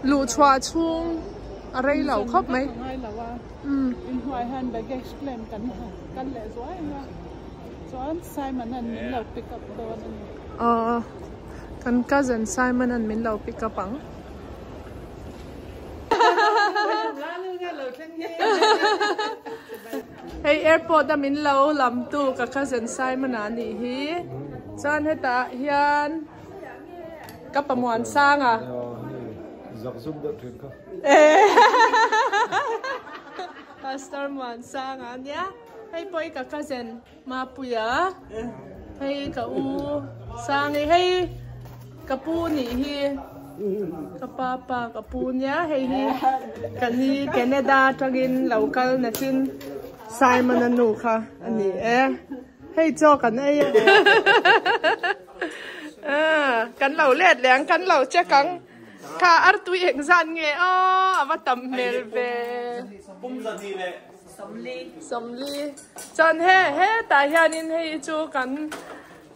ลูชัวชุ่งอะไรเหล่าครบไหมhoài hơn bài ghé lên cắn lệ giỏi nha giỏi Simon anh mình lộc pick up đồ anh kan cousin Simon and min lau pick up ang hey airport da min lau lam tu ka cousin Simon ani hi chan heta hian ka pamuan sang à dọc giúp đỡ thuyền không Pastor Muan sang anh nhá hay boy ka cousin ma puya hay ka u sang hay ka pu ni hi ka papa ka pu nya hay hi kan hi Canada tagin local na chin Simon anu kha ani hay cho kan ai kan lo let leng kan lo che kang kha ar tu eng zan nge wa tam mel ve somli chan he ta hianin hei chu kan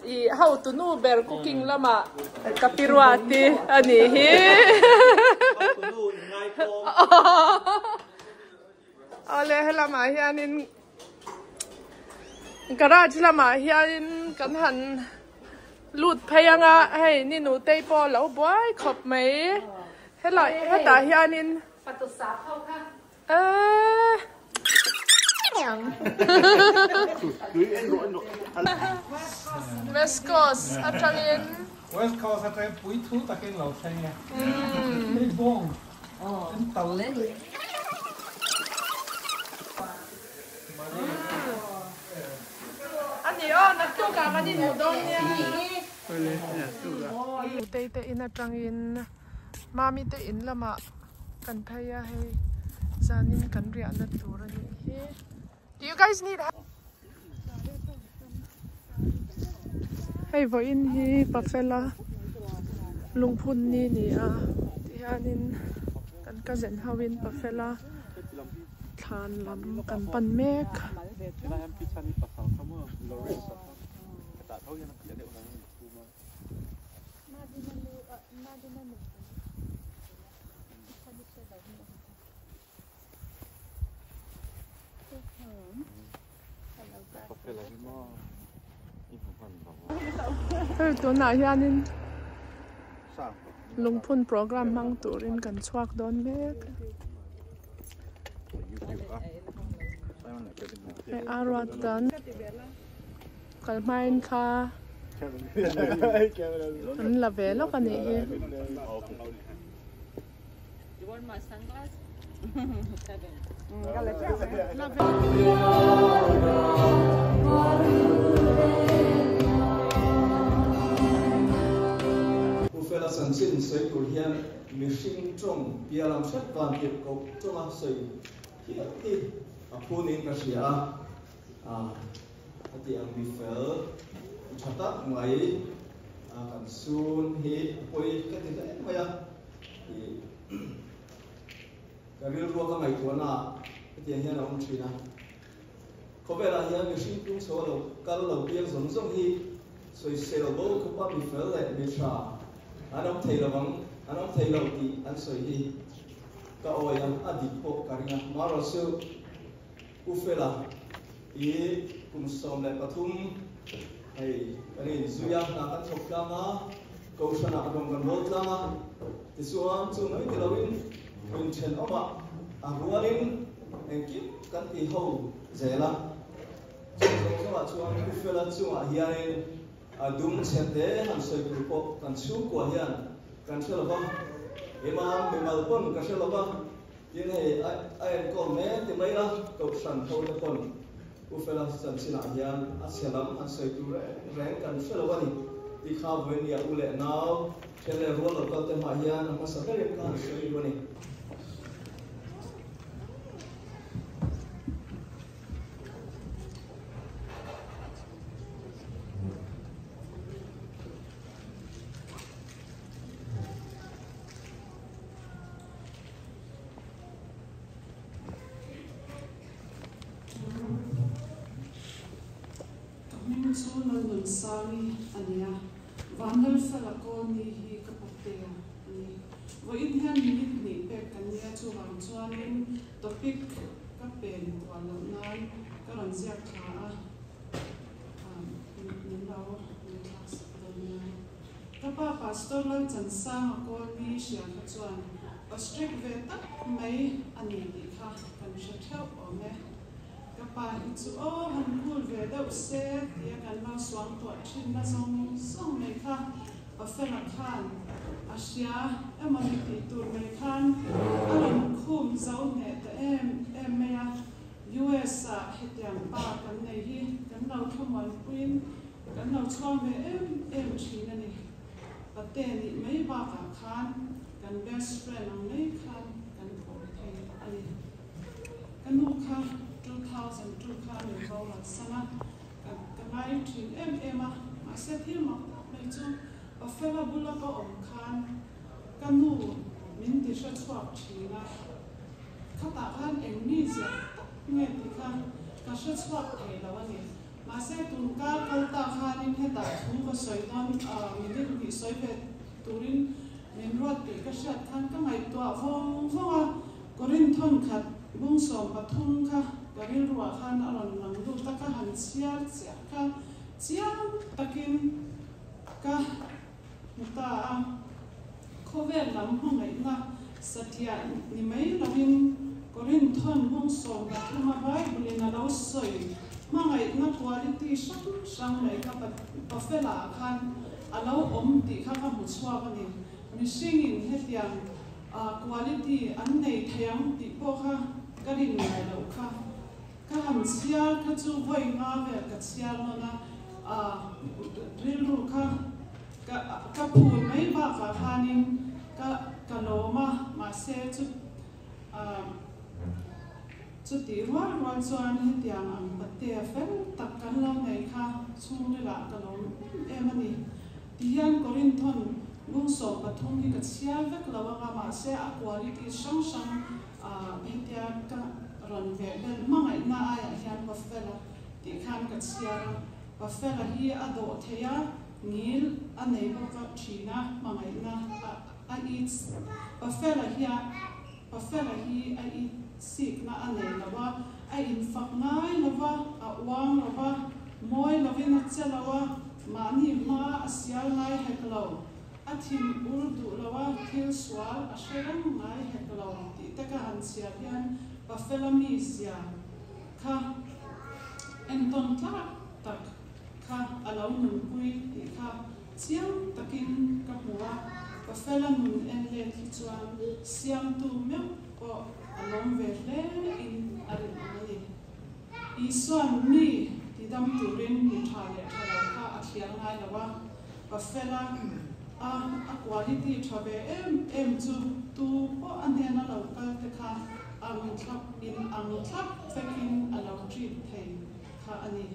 I how to know ber cooking lama kapirwati ani hi ole lama hianin garage lama hianin kan han lut phayanga hei ni nu tei po lo boy khop mai hela heta hianin patusa khau kha West Coast atangin West Coast atangin pui thu takin lau say nha cái bông anh tàu lên anh nhỉ nát tu cả anh nhỉ đông nha tây tây in atangin mami tây in lama kan thaya hay zanin kan ria na turani he. Do you guys need help? Hey, vo in hi pafela lungphun ni ni tianin kan cousin hawin pafela than lam kan pan mekตัวหนาเฮียนินลงทุนโปรแกรมมั่งตัวเรียนกันชวักดอนเมกไออารัดดันกันไม่ค่ะมันละเวลกันนี่ Ufela sansin soi kurhian mishing trong bialam sat van tip ko choma soi hi apunin kasia ati ang bifel chata ngai kan sun hi poi katika maya karil ro ka mai tuana ati hian om china kobela hian mishing tung so lo kal lo biang zong zong hi soi sel bo ko pa bifel le misha anong thầy lâu thì anh soi hi ka oya adi po karinga maro su ufela I kum som le pathum hey ani zuya na kan thok lama ko sana adong kan rot lama tisuan chu noi te lawin kun chen oma aruarin engki kan ti ho zela so wa chuan ufela chu a hianin adum chete han soi grupo kan chu ko hian kan chelova imam bimalpon ka chelova tin he ai ko me te mai la ko san tho le pon ufela san sina hian aselam an soi tu ren kan chelova ni ti kha ven ya ule naw chele ro lo ka te ma hian ma sa le kan soi ro ni vandal fela ko ni hi kapote ni wo in hian minute ni pe kan nia chu wang chuanin topic ka pen wala nan ka ron sia kha ni law ni class dona ka pa pastor lo chan sang ko ni sia ka chuan strict ve tak mai ani ni kha kan sha thau o me ka pa hi chu o han kul ve da se ya kan ma swang to chin na song mai kha a fela khan asia emani ti tur mai khan alam khum zau ne ta em me ya US hetiam pa kan nei hi kan lau thomon queen kan lau chwa me em thina ni pate ni mai ba ka khan kan best friend ang nei khan kan ko thei ali kan nu kha 2002 khan ni ho la sana kan mai thin em ma se thi ma mai chu a fela bula ko om khan kan nu min ti sha chwa thina khata khan em ni sia nghe thì khăn cả số swap thầy là vấn đề mà sẽ tụi cá câu ta khăn in hết tại không có sợi don mình đi bị sợi về tụi mình rót thì cái sợi khăn cái ngày tua phong à có rin thon khát bung sòm và thung kha cái rin rùa khăn ở lần lần du ta cái hành chia ta kim cái ta khó về lắm không ngày na satya ni mấy là mình Korin thon hong som ka thuma Bible na lo soi mangai na quality sang nei ka pa fela khan alo om ti kha ka mu chwa ka ni singing hetiam quality an nei thayang ti po kha ka rin nai lo kha ka ham sia ka chu voi nga ve ka sia no na drill kha ka pu mai ba ka khanin ka lo ma se chu chút tí hoa loan xoan hết tiếng ăn bát tè phép tập cắn lâu này kha chung đi lại cái lồng em anh đi hiện có liên thôn nung sổ bát thung đi cái xia vết lâu cái mà xe quality sang hết tiếng cái rần về bên mà ngày na ai hiện bát phê là đi khăn cái xia bát phê là hi ở độ thế à nghĩ anh ấy có cái China mà ngày na anh ít bát phê là hi anh ít sick na ane lawa ai infak ngai lawa awang lawa moi lavina chelawa mani ma asial ngai heklo athim urdu lawa thil swal asherang ngai heklo ti taka hansia hian bafela sia kha enton tla tak kha alo nun pui ti kha chiang takin ka huwa bafela nun en le thi chuan siam tu me ko along về lẽ in arin ani isuan mi ti dam turin ni thale thalo kha athiang ngai lawa bafela a quality thabe em chu tu po anena lo ka te kha ang thap fekin alo treat thei kha ani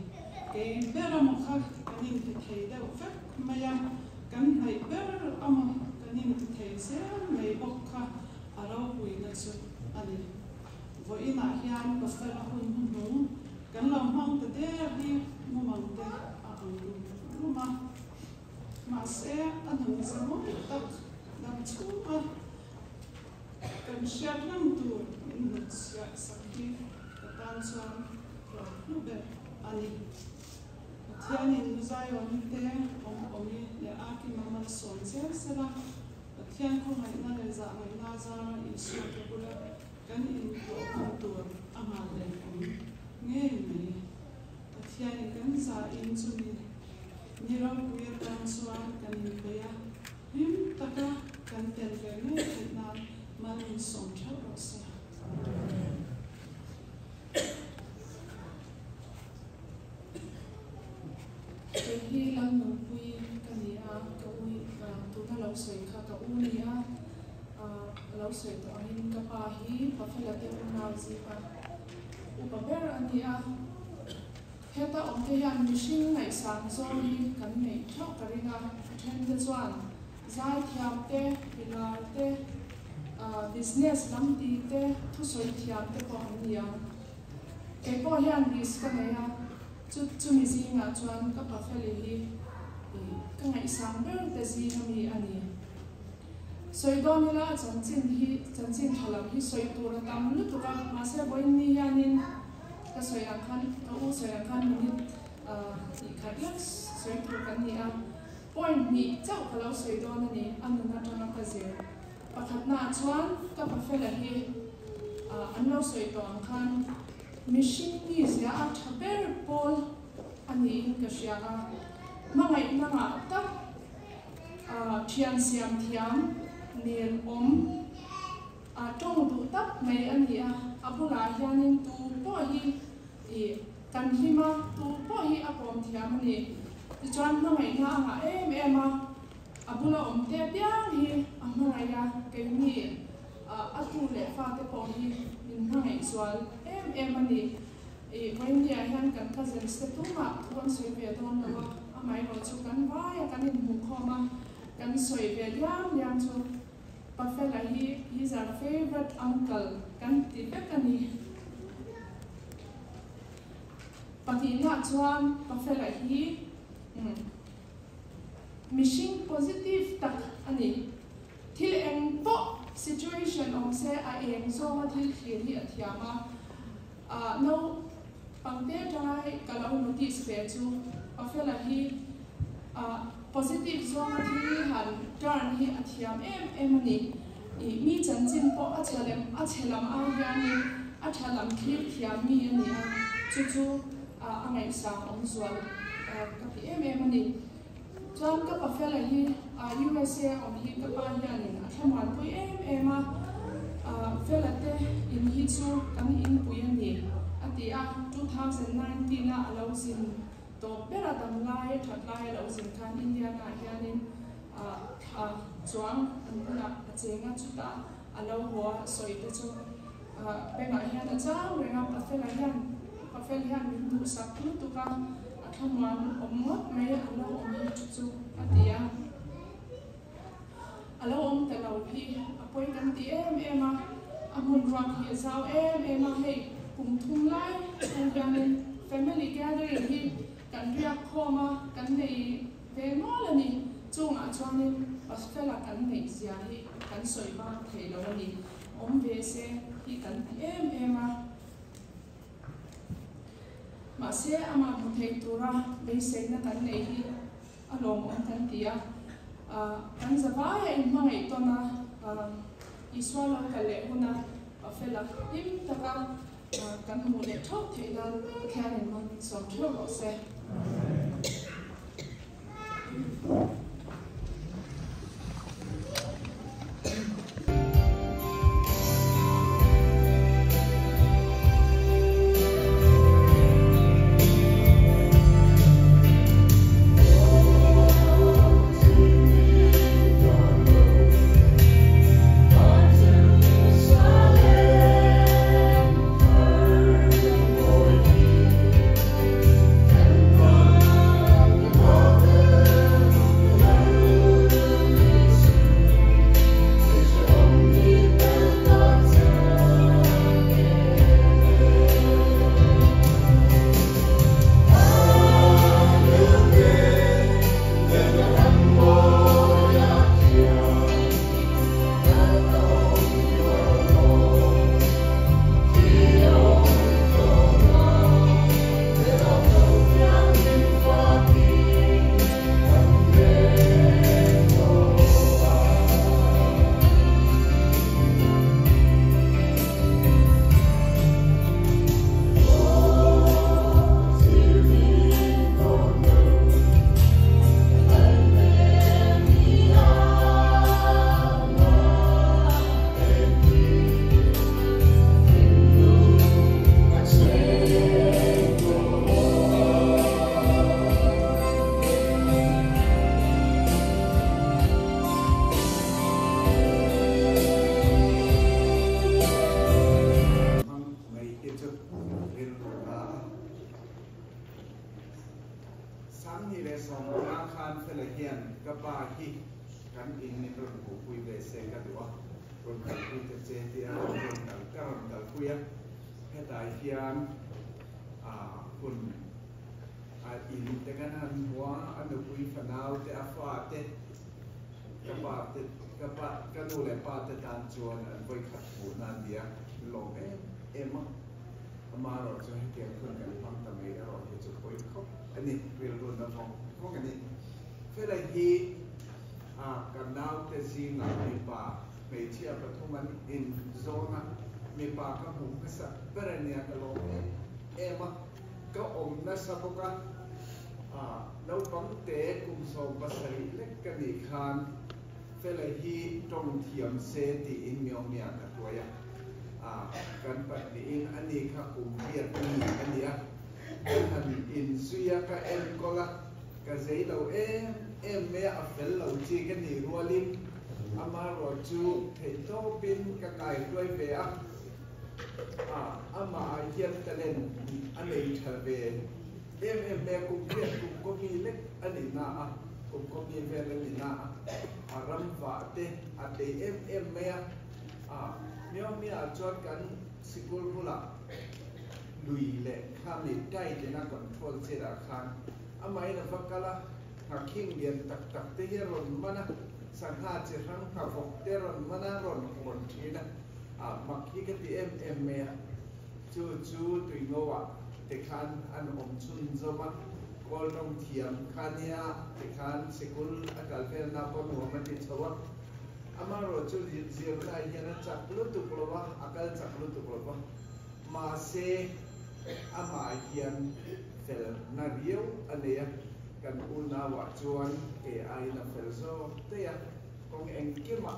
ke bera mo kha kanin ti thei da fek maya kan hai ber am kanin ti thei se mai bok kha alo hui na chu ani voi ina hian bafela hun kan lam hang te de hi mo mang te a ma se anung zamo tak dam chu kan share nam tu in sia sakhi tan chuan lu be ani thian in zai on te omi le a ki mamal son se la thian ko ngai na le za ngai na za in su te bula kan in to ama le nge me thian kan za in chu ni ro puya tan suan kan in pe ya him taka kan tel ve me na man in som cha ro se hi lam no pui kan ya ka ui tu na lo sei kha ka u ni ya lo sei to anin ka pa hi pa phela te na zi pa u pa ber an ya heta om te yan mishing nai sang zo ni kan nei tho ka ringa then te chuan zai thiam te pilar te business lam ti te thu soi thiam te ko an ya ke ko hian risk ka nei ya chu mi zi nga chuan ka pa pheli hi cái ngày sáng bé để gì nó mi anh ấy soi đó như là chân chính thằng làm hi soi tu là tam lúc tu cái mà sẽ bôi ni anh nên cái soi ăn khăn cái soi ăn khăn mình thì cái lắc soi tu cái ni à point ni cháu cái lâu soi đó này anh nó cho nó cái gì và khát na chuan cái bắp phê là hi anh lâu soi tu ăn khăn machine ni sẽ ăn thà bé bol anh ấy cái gì à mà ngày nào mà tắc thian siam thiam niềm trong tụ tắc mấy anh ấy abu là hianin tu bỏ hi kan hi ma tu bỏ hi apom thiam ni chuan mà ngày nào mà em abu là te piang hi mà ngày ya cái ni atu le pha te bỏ hi min ngày sual em anh ấy với nhà hàng cần các dân sẽ tu mà tuân suy về tuân là máy rồi chụp cắn vai cắn hình mục kho mà cắn suy về liang cho Buffet là he's our favorite uncle cắn tí bếp cái này và thì là chuan Buffet là mission positive tak ani thil eng to situation om se a eng zo ma thil khir hi athiama no pangte trai kalau notice ve chu Buffet là positive zo ma thil han turn hi athiam em ani mi chan chin po a chelam a yani a thalam khir thiam mi ani chu angai sang om zual ka pi em ani chuan ka Buffet là USA om hi ka pa yani a thaman pui em felate in hi chu kan in pui ani atia 2019 na alozin to pera tam lai that lai alozin kan India na hianin chuang anna chenga chuta alo ho soi te chu penga hian a chang renga Buffet hian min du sak tu ka athaman omot me alo om chu atia alo om te lo phi apoi kan ti em amun ram hi zau em hei cùng thung lai hianin family gathering hi kan riak khoma kan nei ve no la ni chunga chuanin Buffet là kan nei zia hi kan soi ba thei lo ni om ve se hi kan ti em mà se ama mu thei tura be se na kan nei hi alom om kan tia kan zawaya in mangai to na iswalo kale huna Buffet là im taka kan mu le thok thei la khan in man som thlo lo se fanau te afa te ka nu le pa te tan chuan an voi khat pu nan dia lo em ama ro chu he ke khun kan pang ta me ro he chu koi kho ani real run na phong ani fe lai hi kan nau te si na mi pa me chia pa thuman in zona mi pa ka mu ka sa perania ka lo ema ka om na sa ko ka nấu bóng té cùng sầu và sấy lách cái gì khan phải là hi trong thiểm xe thì in miêu miệng cả tuổi cần bật đi in anh đi khắc cùng biệt đi anh đi cái thằng in suy cái em có là cái giấy đầu em mẹ ở phía đầu chi cái gì rùa lim ama rồi chú thầy tô pin cái cài đuôi về ama hiện tại lên anh ấy trở về em mẹ cũng biết cũng có mi lek anh ấy na cũng có mi về anh ấy na ram vạ te em mẹ mẹ chọn cái school pula lui lệ kham lệ tay để na control sẽ ra khan amai na vakala haking điện tak te ron mana sang ha che rang ka vok te ron mana ron kon thina mặc cái em mẹ chú tùy ngô te khan an chun zoma kol nong thiam khania te khan sikul akal fel na ko no ma ti chawa amaro chu zir lai hian chak lu tu klowa akal chak lu tu klowa ma se ama hian fel na riu ania kan una wa chuan ai na fel zo te ya kong eng kima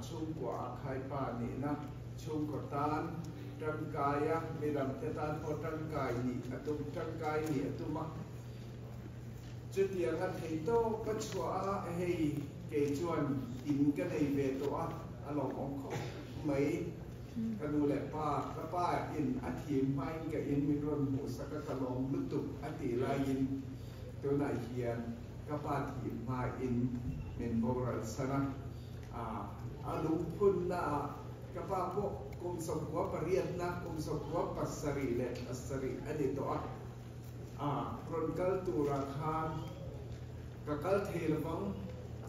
chung kwa khai pa ni na chung ko tan trăng cài á, bây giờ chúng ta có trăng cài nhỉ, trăng cài nhỉ, mà chứ tiếng anh thấy to bắt xóa hay kể chuyện in cái này về to anh lòng không mấy cái đồ lệ pa in anh tìm mai cái in mình luôn một sắc cái lòng lướt tục anh tỷ lại inตัวไหนเขียนก็ป้าถิ่นมาอินเมนโบราณสนะลุงพุ่นนะก็ป้าพวกกุมสมวัปเรียนนะกุมสมวัปปัสสรีเลปัสสรีอันนี้ตัวกรนกัลตูราคานกัลเทลฟัง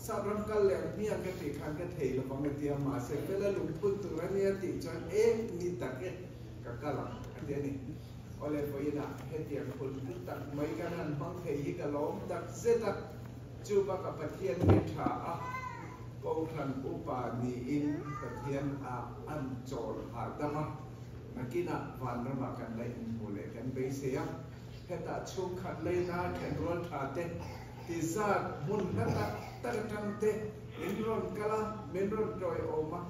สารังกัลแหลมเนี่ยก็ติขันก็เทลฟังก็เตรียมมาเสร็จแล้วลุงพุ่นตัวเนี่ยติจนนี่ตักกัลอันนี้oleh boyna hetian pun tak mai kanan bang thei ka lom tak zeta chuba ka pathian ni tha ko than upa ni in pathian an chol ha dama nakina van rama kan lai mule kan be se ya heta chung khat lai na kan rol tha te ti za mun na ta tam te in ron kala men ron roi oma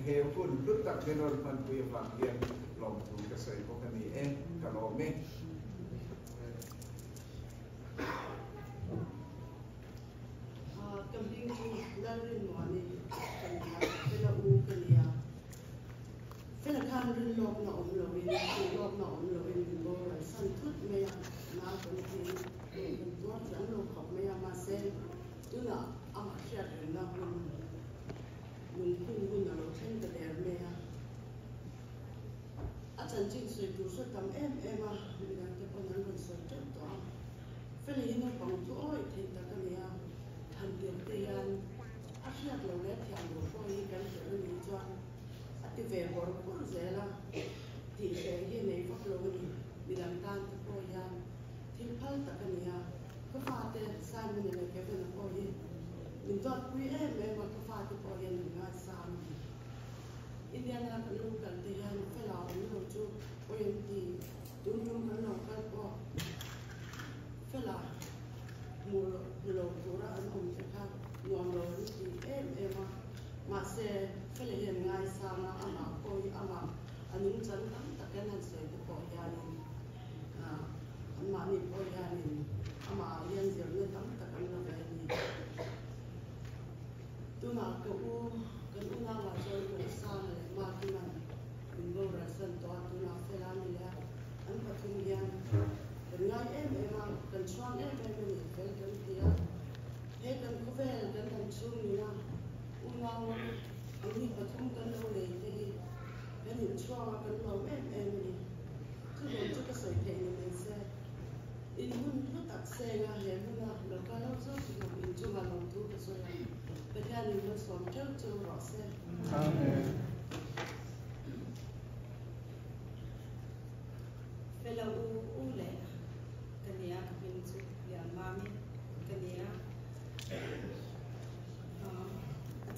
he pun lut tak men ron man pu ya van hian lòng thủ cái sợi có cái gì em cả lò mê cầm điên chung đang lên ngõ này cầm cái là u cái gì cái là khăn lên lọc nọ lọc in bố là săn thút mê na còn thì mình tuốt dẫn lọc học mê mà xem tức là ăn sẽ được là mình cũng là lọc trên cái đèn mê chân chính suy tu suy tâm em mình đang cái con nhân suy chết đó phải lấy nó bằng thôi thì ta cái này thành tiền tiền ác liệt lâu lết theo đồ coi cái chuyện nó đi cho thì về bỏ cũng dễ là thì cái này phát lâu mình làm tan cái coi thì phải ta cái này cái pha tiền sai mình này cái bên coi mình cho quý em mà cái pha cái coi mình ngay sai Indiana kan lu kan tiyan fellow lu chu oyenti dunung kan lo kan ko fellow mu lo tura an te ka nuam lo ni em ma se fele yen ngai sa na ama ko ama anin chan tam ta kan han se ko ya ni an ma ni ko ya ni ama yen zir ni tam ta kan lo ve ni tu na ko kan una wa cho ko sa ma ki man in go ra san to tu na fe la ni ya an pa tu ya kan ngai ma kan chuan ni fel kan ti ya he kan ko ve kan tan chu ni na una wa an ni pa tu kan lo le te kan ni chuan kan lo ni tu lo chu ka sai te ni se in mun tu ta xe ra hiện là nó có lâu rồi thì mình chung là lòng thu cái rồi bây giờ mình nó sống trước chung rõ xe bây giờ u lệ cái này các mình chụp liền mami cái này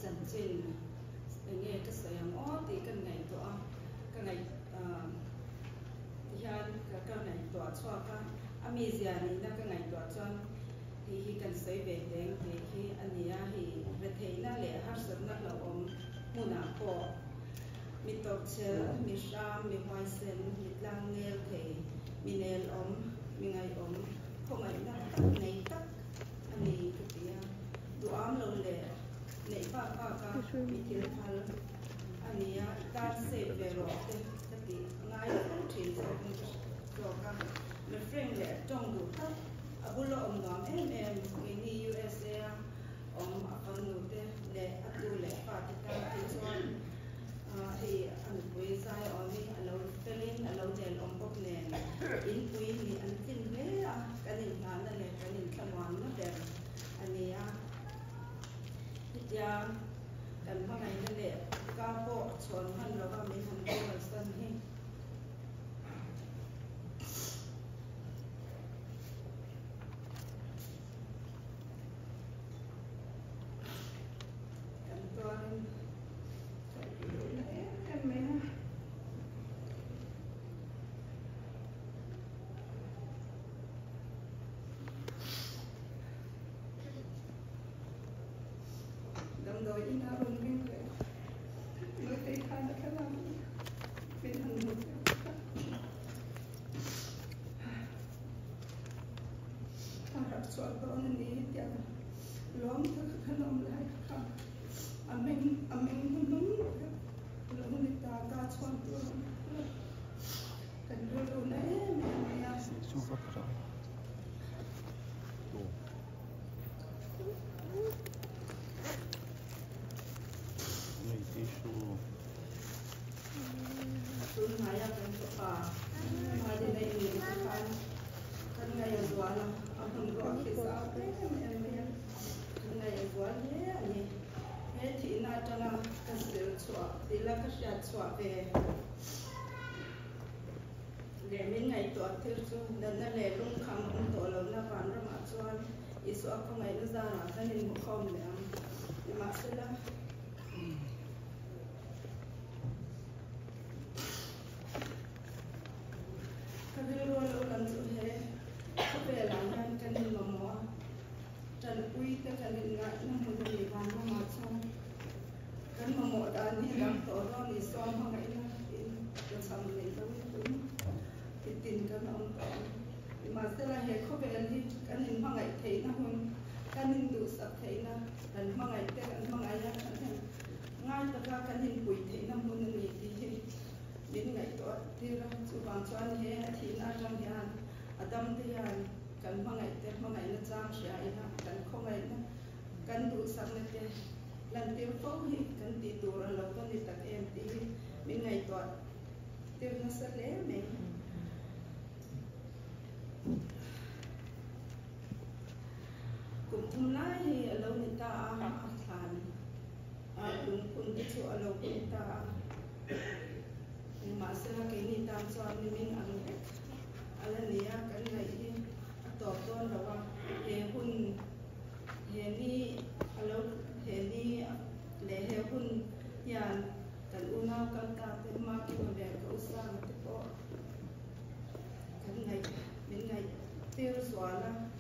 chân trên nghe cái sợi áo thì cái này tọa cái này thì cái này tọa cho cái amazia này là cái này tọa cho thì cái sợi về đen thì khi anh ấy thì về thế là lẽ hát sớm là ông muốn ăn po mi tóc chơi mi sam mi hoa sen mi lang nail thì mi nail ông mi ngày ông không ai là tắc này tắc anh ấy cái gì đồ ăn lâu lẽ này pa cái mi tiêu phal anh ấy ta sẽ về rồi thì ngay không chỉ rồi cái mình friend lẽ trong đủ tất abulo om dom ini USA om akan nute le atu le Pakistan tijuan thì anh quay sai oni alo felin alo del om bok ne in quay ni anh tin le cái này là le cái này tham quan nó đẹp anh ấy ya kan ma ngai le ka po chon han lo ka mi han ko san hi rồi in ra bên bên mới thấy khai là cái nào bên hàng một ta đặt soạn đó nên đi tiền lõm cái lõm lại cả mình đúng lõm người ta cả soạn đó cần đồ này mình ya Tunaya kan sopa, madi na ini kan ngaya jual, abang gua kisah apa yang ngaya jual ni, ti na jana kasih suap, tila kasih suap le min ngai to athir chu dan na le lung kham to lo na pan ra ma chuan isu apa ngai na za na kan in khom le am ma sela Kadiro lo lan tu he, kape lan han kanin mamo, tan ui ka kanin nga na mudi ban mamo chan, kan mamo dan ni dam to ro ni som ha ngai na in ka sam ni to ni tin kan om to, masela he kape ni kanin ma ngai thei na hun, kanin du sap thei na, kan ma ngai te kan ma ngai ya kan ngai ta ka kanin pui thei na hun ni ti đến ngày đó thì là chú bạn cho anh he thì na trong nhà adam thì cần mà ngày tết mà ngày nó trang sẽ ai na cần không ngày na cần đủ sắc này thế lần tiêu phẫu thì cần tí tụ là lâu con đi tập em tí đến ngày đó tiêu nó sẽ lé mình cũng thùng lái thì lâu người ta thàn đúng cũng cái chỗ lâu người ta masela kini tam so min ang ala niya kan ngai to ton rawa he hun he ni alo he ni le he hun yan kan una kan ta te ma ki be ka usang te ko kan ngai min ngai tir swala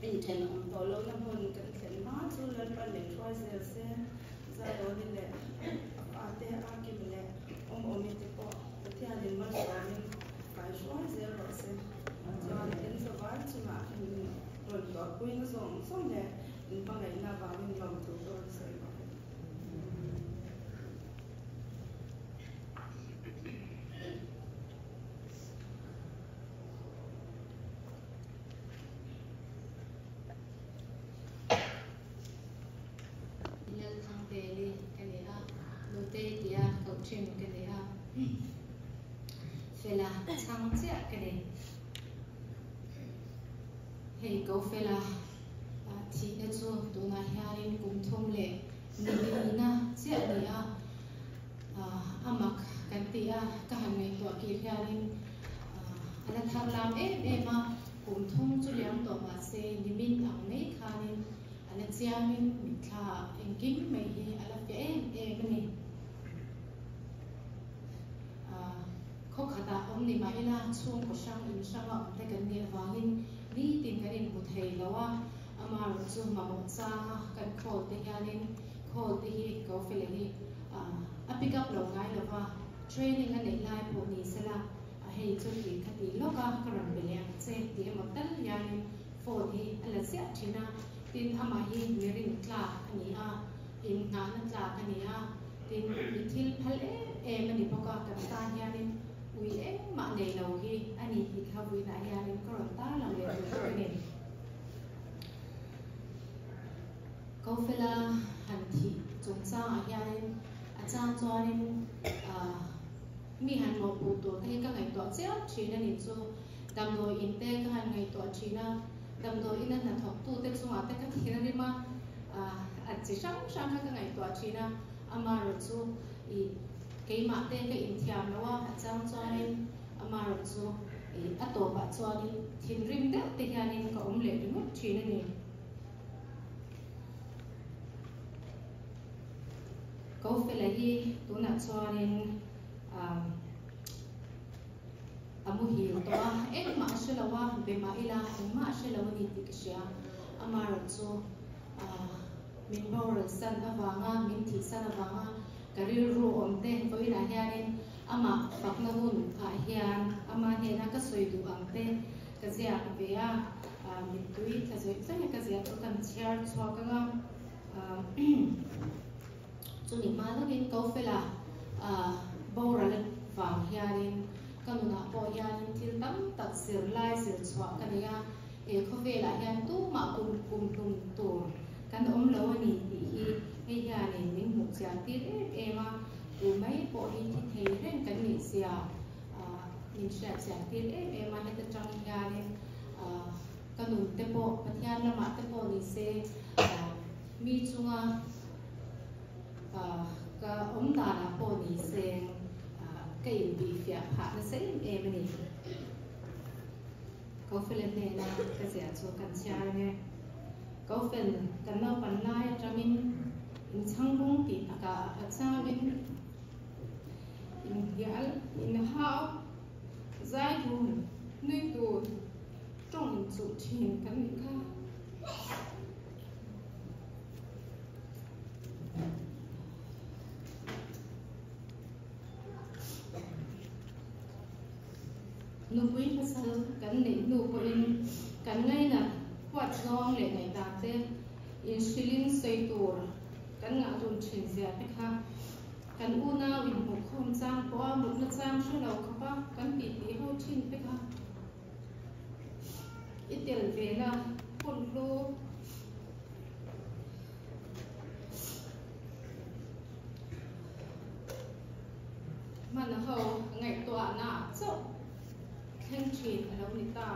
in ten on to lo na hun kan ken ma chu lan pan le twa se za do ni le ate a ki le om te ko te ani ma swani ka shwa ze ro se so an ten so va chu ma in ro to kuin so le in pa ngai na ba min lom tu ro se ba nhân thang te li cái này ha lo te dia cậu chim cái này ha phải là sang chia cái này hei kau fela thi na chu tuna hianin kum thum le ni na che ani a amak kan ti a ka han nei to ki hianin ala thar lam ma kum thum chu liam to ma se nimin ang nei khanin ala chiamin mitha engkim mai hi ala pe mani khó khăn ta ông ni mai la chung ko sang in sang a te kan ni wangin ni tin kan in bu thei lawa amar chu ma mo cha kan khol te hianin khol te hi ko fele hi a pick up lo ngai lawa training an nei lai po ni sala a hei chu ki khati loka karan belian che ti ma tal yanin phone hi ala sia thina tin ama hi merin tla ani a in nga na tla ani a tin thil phal mani poka kan ta hianin ui mà này lâu hi anh ấy thì khâu vui lại nhà nên có rồi ta làm việc được cái này câu phải là hành thị chúng ta ở nhà nên cha cho nên mi hành một bộ tổ cái các ngày tổ chức chỉ là nhìn cho đam đôi in tê các ngày tổ chỉ là đam đôi in là học tu tê xuống ở tê các thì là đi mà chỉ sáng các ngày tổ chỉ là ama rồi cho cái mà tên cái in thiam nóว่าอาจารย์cho nên mà rồi cho à tổ bà cho đi thiên rim đó thì nhà nên có ông lệ được mất chuyện này có phải là gì tôi nói cho nên amu hiểu đó em mà sẽ làว่าvề mà ila mà sẽ là vấn đề cái gì mà rồi cho mình bảo rồi san avanga mình thì san avanga karir ru omte voi na hianin ama pakna hun a hian ama he na ka soi du amte ka zia ve a min tui ka zoi sai ka zia to kan share chwa ka nga chu ni ma la in ko fela bora le wang hianin kanuna po hianin thil tam tak sir lai sir chwa ka nia kho ve la hian tu ma kum tu kan om lo ni ti hi hay nhà này mình một gia tiết em từ mấy bộ đi thì thấy đến cái nghỉ xìa mình sẽ gia tiết em hay từ trong nhà này cái nụ tế bộ và theo là mà tế bộ đi xe mi chung cái ông ta là bộ đi xe cái bị phiền hạ nó sẽ em này có phải là này là cái gì cho cần cha nghe có phần cần đâu phần lai cho mình sang bông thì cả sang bên in hial in hao giải buồn nuôi tù trong chủ trình cần cả nụ quý mà sao cần để nụ quý cần ngay là quạt gió để ngày ta tên insulin xây tù kan ngã run chen zia te kha kan una win mo khom chang po mo na chang shu lo kha pa kan pi pi ho chin te kha itel ve la pun lu man ho ngai twa na cho khen chin lo ni ta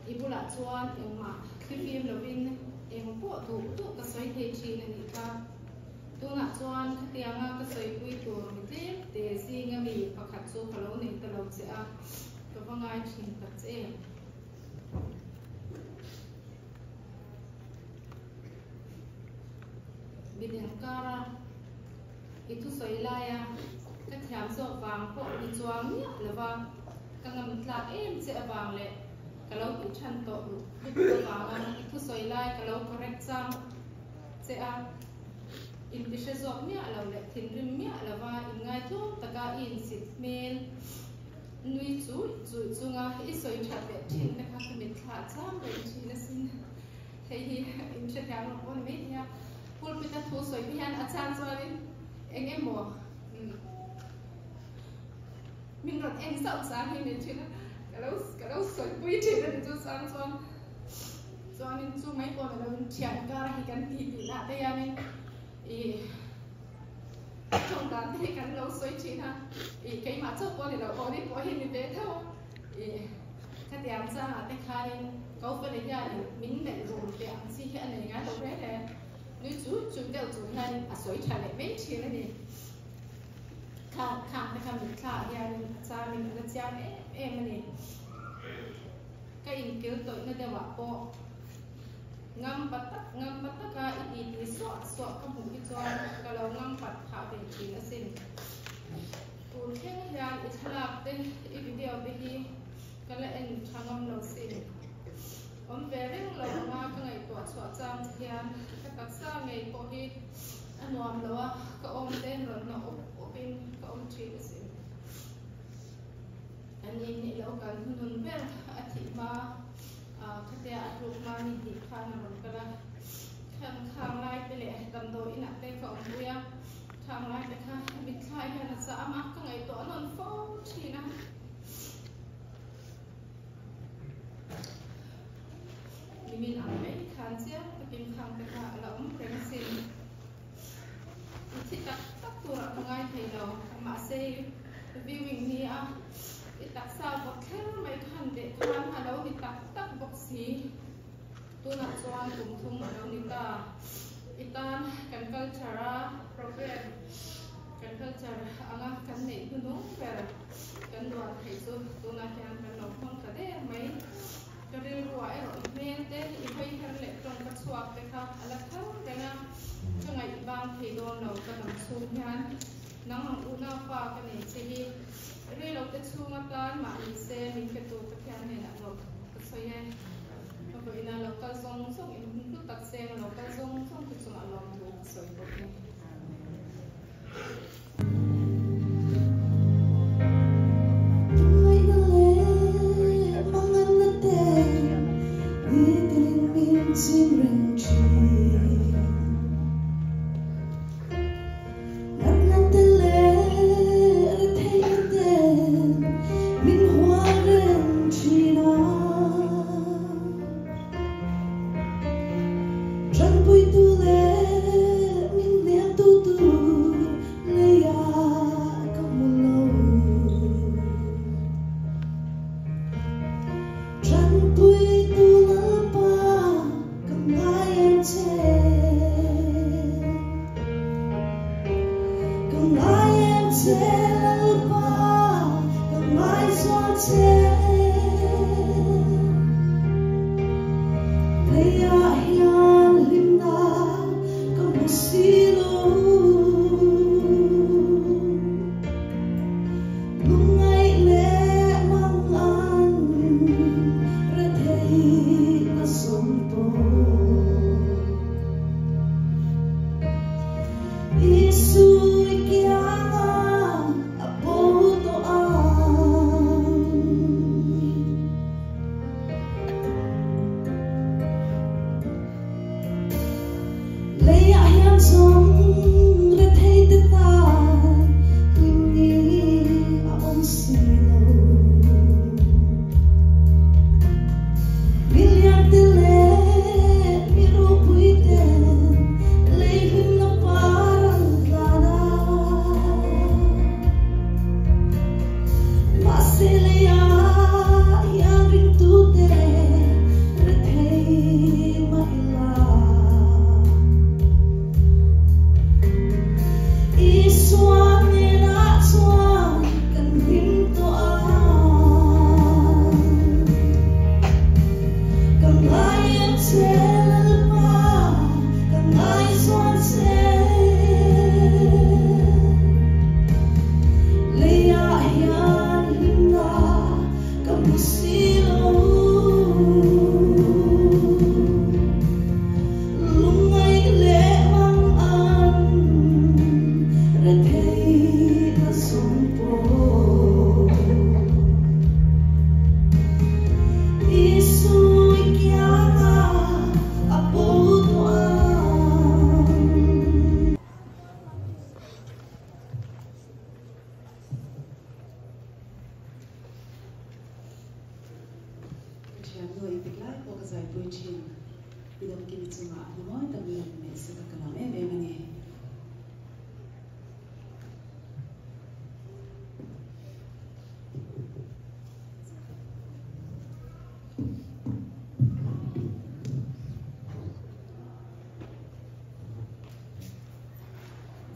ibula chuan ma phim lo win em bộ thủ tụ cái xoay thế chi này đi ca tôi ngã choan cái tiếng cái xoay quy tụ mình tiếp để gì nghe mình và khát số khá lâu nên từ lâu sẽ có vang ai chỉnh thật dễ bên em cara itu xoay lại cái thảm số vàng bộ đi choang nhá là vàng cái ngầm lạc em sẽ vàng lệ kalau ikan to itu kawan itu soilai kalau correct sang sea indishe zoknya alau le thinrimnya alawa ingai tu taka in sit mail nui chu nga i soi thatbe thin ta kha mit kha cham le thina sin hei in che tyang on me ya pul pita thu soi pian achan soalin engem mo min rot eng sau sa hi me thina kalau soi pui thina chu sang cho nên chú mấy con là chèn ca thì cắn thịt thì lạ đây anh trong đàn thì cắn lâu xoay chín ha cái mà cho con thì là có đi có hình như thế thôi cái tiền ra là cái khai có phải là nhà mình lại rồi để ăn gì cái này ngay đầu đấy là nếu chú đều chú này soi trả lại mấy chuyện này khang mình khang ya cha mình là cha em này cái in kêu tội nó đều bảo po ngâm bắt tất cả ít xóa các mục cái cho kalau ngâm bắt thảo để chỉ nó xin tụi thế ya ít lạc đây ít video đây đi cái là anh thằng ngâm nó xin ông về đến lâu mà cái ngày tuổi xóa trang thì cái tác giả ngày có đi anh làm lâu cái ông tên rồi nó bên cái ông chỉ xin anh nhìn lâu cái hôn về thì mà cái đấy lúc mà nhìn thì khá là một cái khang lạiไปเลยตำโดอินักเตะของบุยขางไล่ไปค่ะบิดไล่ให้นักศึกษามาก็ไงตัวนนฟ้องทีนะมีหนังไหมขานเสียก็กินขางไปค่ะแล้วมันเป็นสิ่งที่ตักตัวเราไงให้เรามาเซย์วิวนี้อ่ะตักสาวบอกแค่ไม่ทันเด็กขานหาเราที่ตักบอกสีตัวนักสอนกลุ่มทุ่งเรานิตาอิตานกันกัลชาราโปรเกรมกันกัลชาราอ่างกันเหนื่อยนุ่งเปร์กันดวนให้ตัวนักยังกันหลงห้องกระเด้ไหมจะเรียนรู้ไอ้หลงเมียนเต้อีกไม่ทันเล็กตรงกระสวบเลยค่ะอะไรทั้งแต่นะจังไงบางทีโดนเรากระทำสูงยันนั่งอุณาฟ้ากันเนี่ยสิเรียนเราจะชูมาตานมาอีเซมิกระตูกระเทียนเนี่ยนะเราสวยเพราะอินาเราก็ส่งอินพุตตัดเซนเราก็ส่งทุกส่วนอารมณ์ดูสวยกว่านี้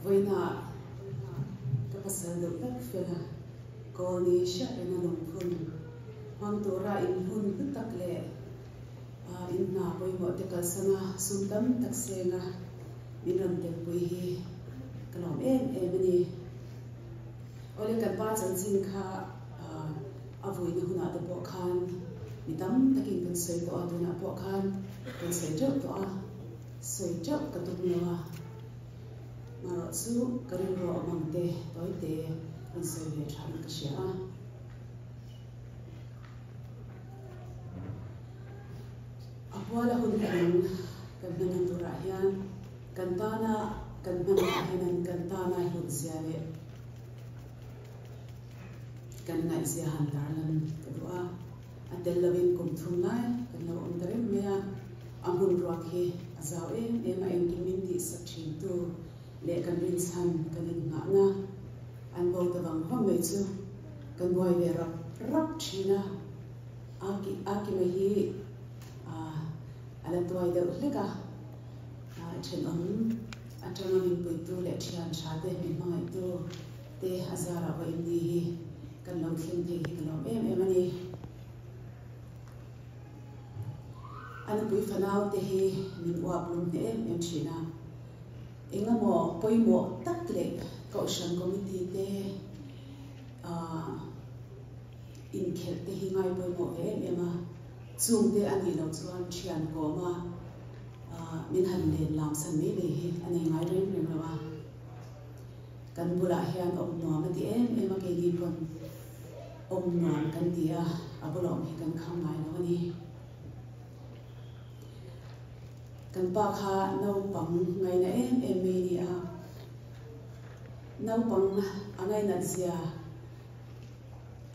với na cái pasal được tất phê là cô ni sẽ bên na lồng phun mang tổ ra in hun hút tắc lệ in na với mọi tất cả sana sum tâm tắc xe nga in làm tiền với hi cái lòng em đi ở đây ba chân sinh kha vui na huna tập bộ khan mi tâm takin kan soi to aduna bộ khan kan soi chok to soi chok ka tu nawa maro chu karin ro mangte toite kan soi ve than ka sia apwala hun kan nan tura hian kan tana kan man hian kan tana hun siale kan ngai sia han darlan kadua atel lovin kum thum lai kan lo om dare mea amun rock he azau ema en kimin di sakhin tu le kan rin san kan nga na an bo ta bang hom mai chu kan goi ve rap thina aki me hi ala toy da leka chen om atanga min pui tu le thian tha te min mai tu te hazara wa indi hi kan lo khin te hi kan lo em ani an pui fanau te hi min wa plum te em china enga mo poi mo tak le ko shan committee te in khel te hi ngai poi mo ema chung te ani lo chuan thian ko ma min han len lam san me le hi ani ngai rem rem lawa kan bula hian om no ma ti em ke ni kon om no kan dia abulom hi kan kham ngai lo ni kan pa kha no pang ngai na em me ni a no pang angai na zia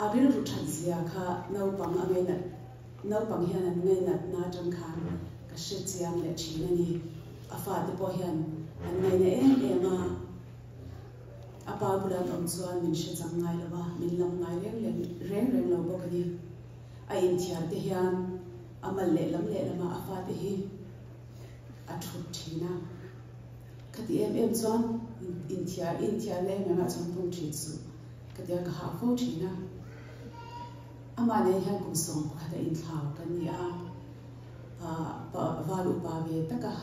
abil ru than zia kha no pang angai na no pang hian an ngai na chang khan ka she chiang le thina ni afa te po hian an ngai na em a apa bulan om chuan min she chang ngai lawa min lam ngai reng lo bo kani a in thian te hian amal le lama afa te hi a thut thina khati em chuan in thia le ma chang pum thi chu khati ka ha fo thina ama ne hian kum som khata in thlau kan ni a valu pa ve taka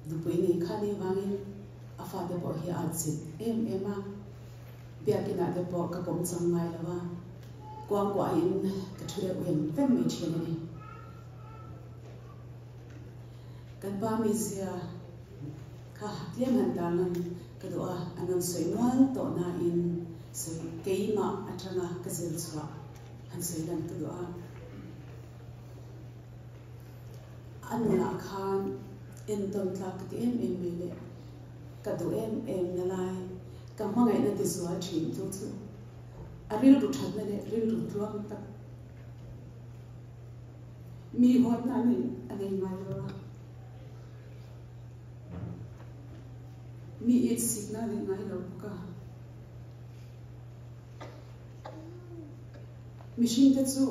dupui ni khani wangin afa te po hi a chit em a biakina te po ka kom chang ngai lawa kwang kwa in ka thule wen vem mi thina ni kan pa mi zia kha tiam han danan ka do a anan soi nual to na in soi keima atanga ka zel chwa han soi dan ka do a anna khan in tom tlak ti em me le ka do em na lai ka mangai na ti zwa thin tu chu aril ru that na le ril ru tuang tak mi hot na ni anei mai lo mi it signal in ngai lo ka machine te chu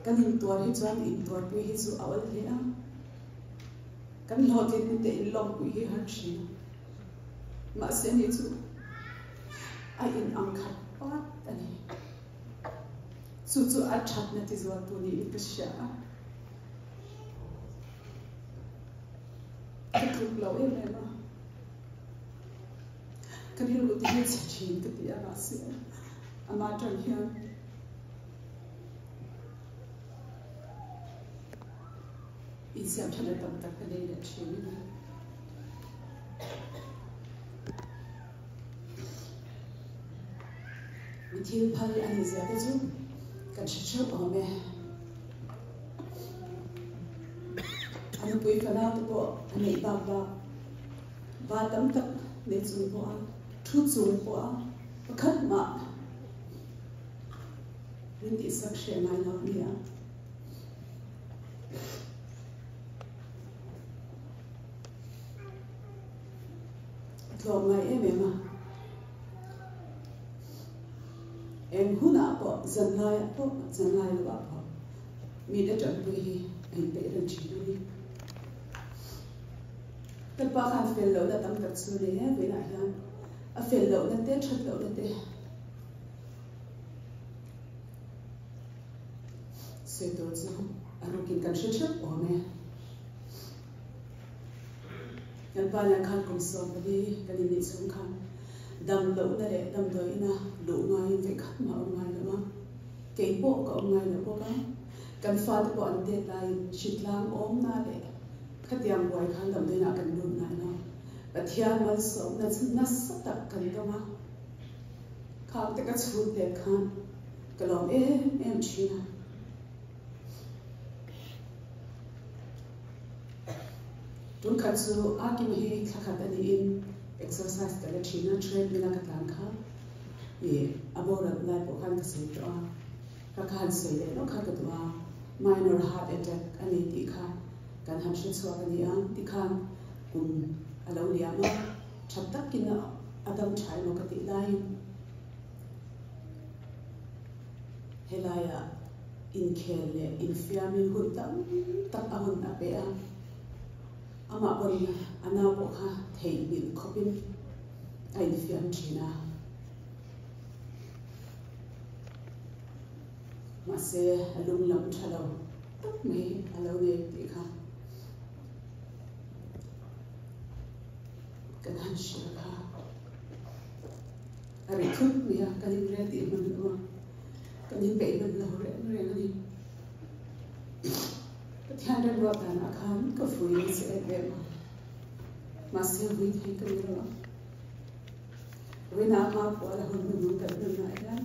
kan in tuar hi chuan in tuar pui hi chu awal he a kan lo te te in long pui hi har thi ma se ni chu a in ang khat pat ani chu a that na ti zual tu ni ka sha ka lo ma kan hi lo ti ni chi ka ti a na se ama tan hian in siam thana tam tak ka nei le thini Thil phal ani zia te chu kan chho o me anu pui kana to po ani ba tam tak ne chu po a thu chu po a pakhat ma rin ti sak she nai lo ni a to mai em ma em huna po zanlai lo po mi da chan pui hi ai pe ran chi ni cái ba khăn phèn lẩu là tấm cắt su này hết với lại hiền à phèn lẩu là tết chặt lẩu là tết sẽ tổ chức anh kinh cần xuất chất của mẹ nhân ba nhà khăn cùng sống cái đi sống khăn đầm lẩu là để đầm tới na lẩu ngay với khắp mà ông ngay nữa cái bộ của ông ngay nữa có cần pha tới bọn tết lại chít lang ôm na để khách yang quay khăn đầm tới na cần luôn này nó và thiang mà sống nó sắp tập cần cơ mà khang tới cái chuột để khăn cái lòng em chi na Tun katsu akim hi thakatani in exercise kala china treadmill ka tang kha ye abora lai po khan ka sei to ka khan sei le no kha ka to minor heart attack ani ti kha kan han shi chwa ka ni ang ti khan alo lia ma chat tak kin adam chai no ka ti lai helaya in khele in fiamin hun tam tak ahun na pe a ama bon ana bo kha thei bin khopin ai fiam china ma se alung lam thalo tak me alo ne ti kha kan han shi kha ari thut mi ya kan re ti man no kan be man lo re ani Tiada dua tanah kan kefui seedem masih wih kemiro. Wina apa pola hunun kadun ayam.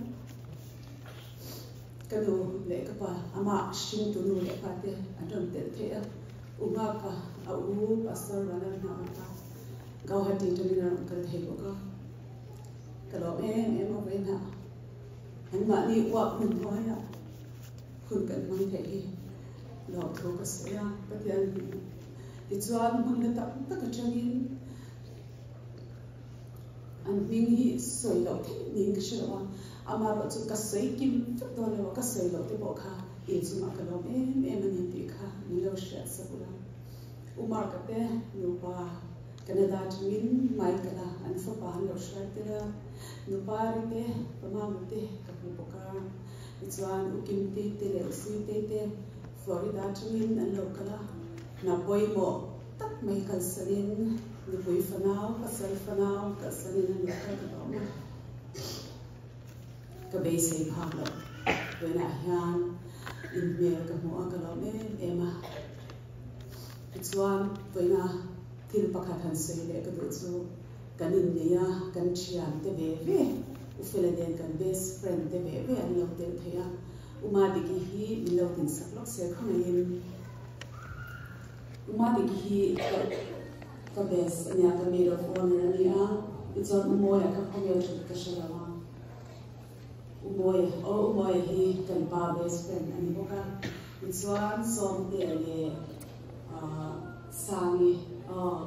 Kado lekapa ama shin tunu lepate adon tetea umaka au pastor rana nama kau hati terina kerja boka. Kalau em wina anh ni uap mình thôi à hun kan mang thei lo tho ka saya patian ti chuan mun le tak tak ka changin an ming hi soi lo the ning ka shawa ama ro chu ka sei kim tak do le ka sei lo te bo kha in chu ma ka lo em ani ti kha ni lo sha sa bula umar ka te nu pa Canada changin mai kala an fa pa lo sha te la nu pa ri te pa ma mu te ka pu bo ka ti chuan u kim te le si te Florida changin an lo kala na boy mo tak mai kal salin ni boy fanao ka sal fanao ka salin an lo ka ma ka be sei phak lo we na hian in me ka mo ka lo ema chuan we na thil pakhat han sei le ka du chu kanin ne ya kan chian te ve u feleden kan best friend te ve an lo te theya uma diki hi milo tin saklok se khangain uma diki hi ka bes anya ka mero phone ania ichon umoya ka khomel ka shalawa umoya hi kan pa best friend ani boka ichon som te le sangi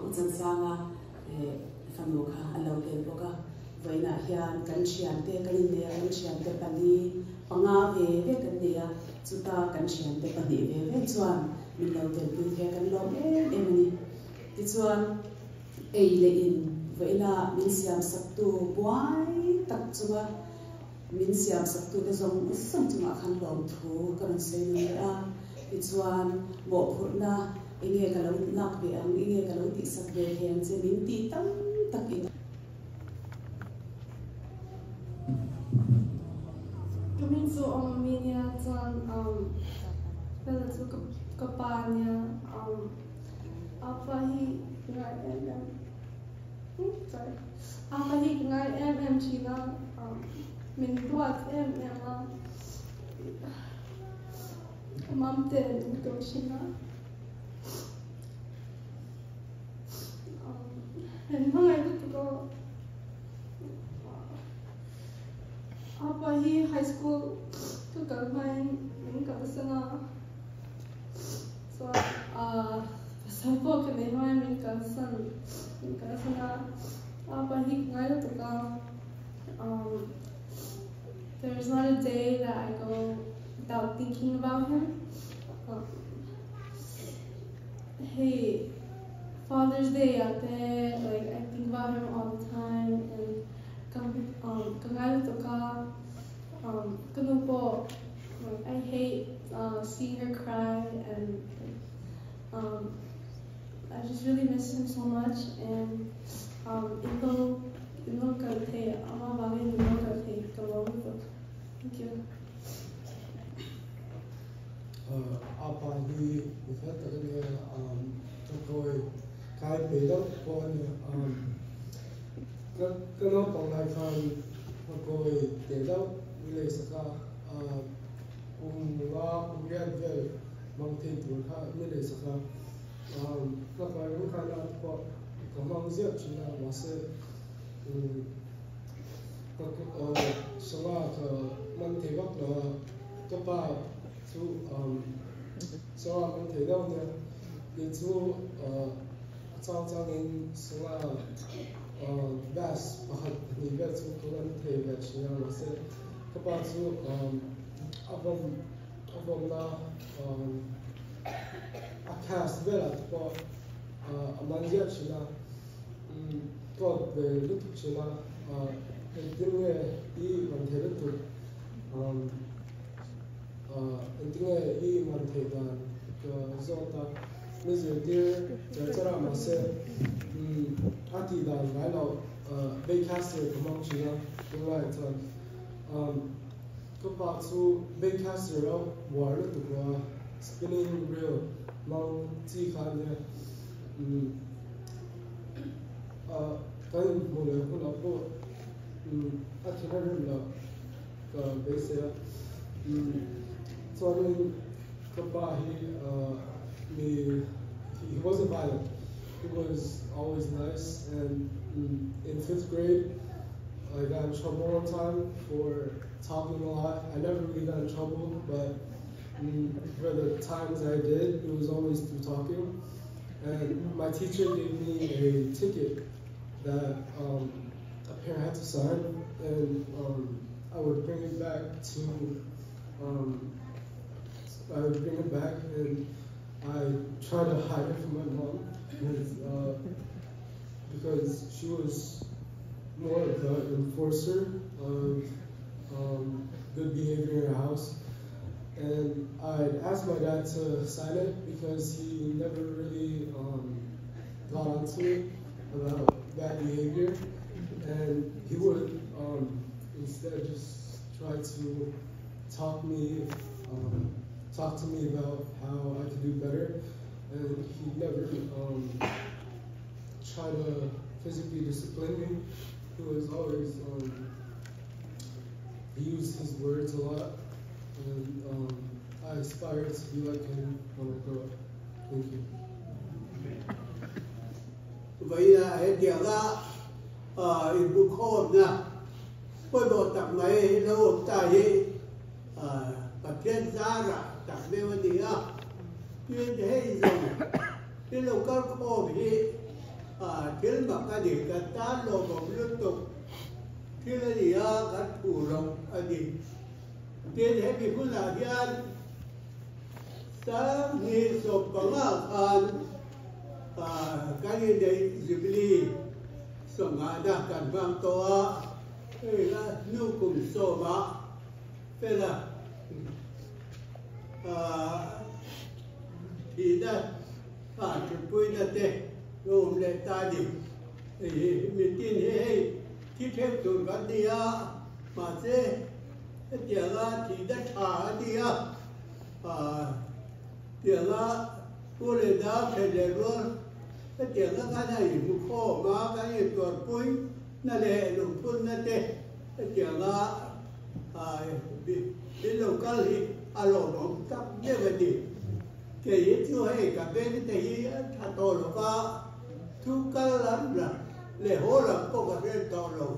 uchan sanga fanuka alo le boka vaina hian kan chian te kan ne kan chian te pani panga ve kan dia chuta kan chian te pani ve chuan min lo tel tu he kan lo emani ti chuan ei le in vaina min siam sak tu buai tak chuwa min siam sak tu te zong sam chuma khan lo thu kan sei ni a ti chuan bo phurna inge ka lo nak ve ang inge ka lo ti sak ve hen che min ti tam tak in Kami so minya chan pela tu kapanya apa hi ngai sorry apa hi ngai china min buat la mam te to china and mga ito ko apa hi high school to kalmain min ka sana so sampo ke mai min ka sana apa hi ngai to ka there's not a day that I go without thinking about him. Hey Father's Day out there. Like I think about him all the time. And I hate seeing her cry, and I just really miss him so much. And thank you. Apa di bukan terkena terkoi kai bedok pon kena penglaikan terkoi bedok boleh seka umrian vel mangtin turka boleh seka terkoi bukan apa kemang siap cina masa semua ke mantewak lah kepa tu semua mantewaknya itu in semua bas bahat ni bas tu mantewak cina masa kepa tu abang lah akas bela tu amanjat cina kod belut cina intinya I mantewak tu intinya I mantewak ke zona Mr. Dear cara masa hati dan kalau backcaster kemang cina mulai tu kepak tu backcaster war tu gua spinning reel mang cikannya kan mulai pun apa akhirnya ke biasa soalnya kepak he wasn't violent. He was always nice, and in 5th grade, I got in trouble one time for talking a lot. I never really got in trouble, but for the times I did, it was always through talking. And my teacher gave me a ticket that a parent had to sign, and I would bring it back and I tried to hide it from my mom because she was more of the enforcer of good behavior in our house. And I asked my dad to sign it because he never really got onto me about bad behavior. And he would instead just try to talk to me about how I could do better, and he never tried to physically discipline me. He was always he used his words a lot, and I aspire to be like him when I grow up. Thank you. Vậy là hết điều ra in bút khôn nha, bây giờ tập này lâu tại tập trên giá ra tập về vấn đề chuyên thế dùng cái lâu các khô thì chuyên bằng cái gì cái tá lô bằng liên tục cái là gì cái thủ lòng gì chuyên thế thì cũng là cái sáng ngày sộp bằng cái gì đấy Jubilee song ada kan bang toa là nu cùng so ma thế là thì đó chụp bôi đó thế gồm lên ta đi mình tin hay khi thêm tụi con đi mà thế giờ là thì đã thả đi giờ là cô lên đó phải để luôn giờ là cái này một kho mà cái gì tuột bôi nó để lục phun nó thế giờ là đến lâu cái gì lộn nó cắm như vậy đi cái gì chưa hay cả bên cái gì thà to là có thu cái lắm là để hỗ là có cái bên to rồi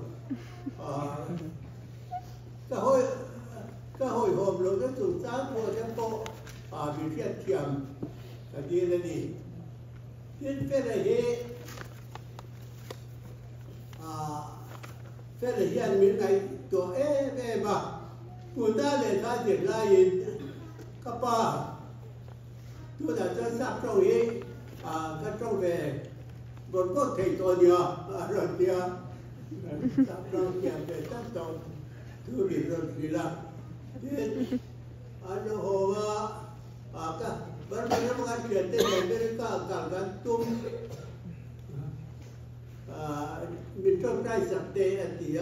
cái hồi hộp rồi cái chủ sáng của cái bộ bị thiệt thiểm cái gì là gì cái này cái này hiện miền nàyตัวmà người ta để ra tiền lại các bà tôi đã cho sắp rồi cái trong về một có thể tôi nhớ rồi kia tập rồi kia để tập tôi thứ gì rồi gì là anh hồ cả vẫn bây giờ các chuyện thế này cái cả tung mình trong trai sạch tê thì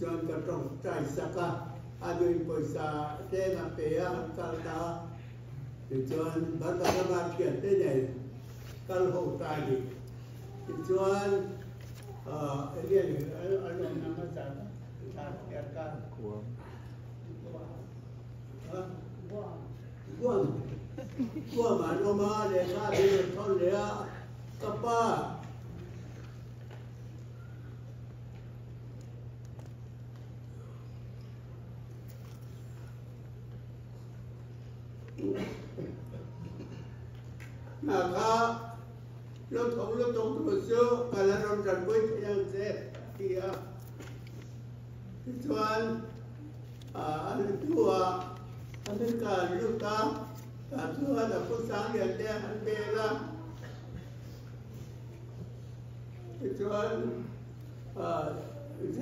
chọn cái trong trai sạch anh đi bồi sa thế mà bé cả ta thì chọn vẫn bây giờ các chuyện thế này cái hồ trai đi thì chọn cái này anh làm sao ta cái gua mà nó mà để ra đi thôn để cấp ba mà cả lúc thống tuổi xưa cả là trong trận với nhau thế thì chuan anh thua anh cả lúc ta cả thua là có sáng hiện đây anh về là chuan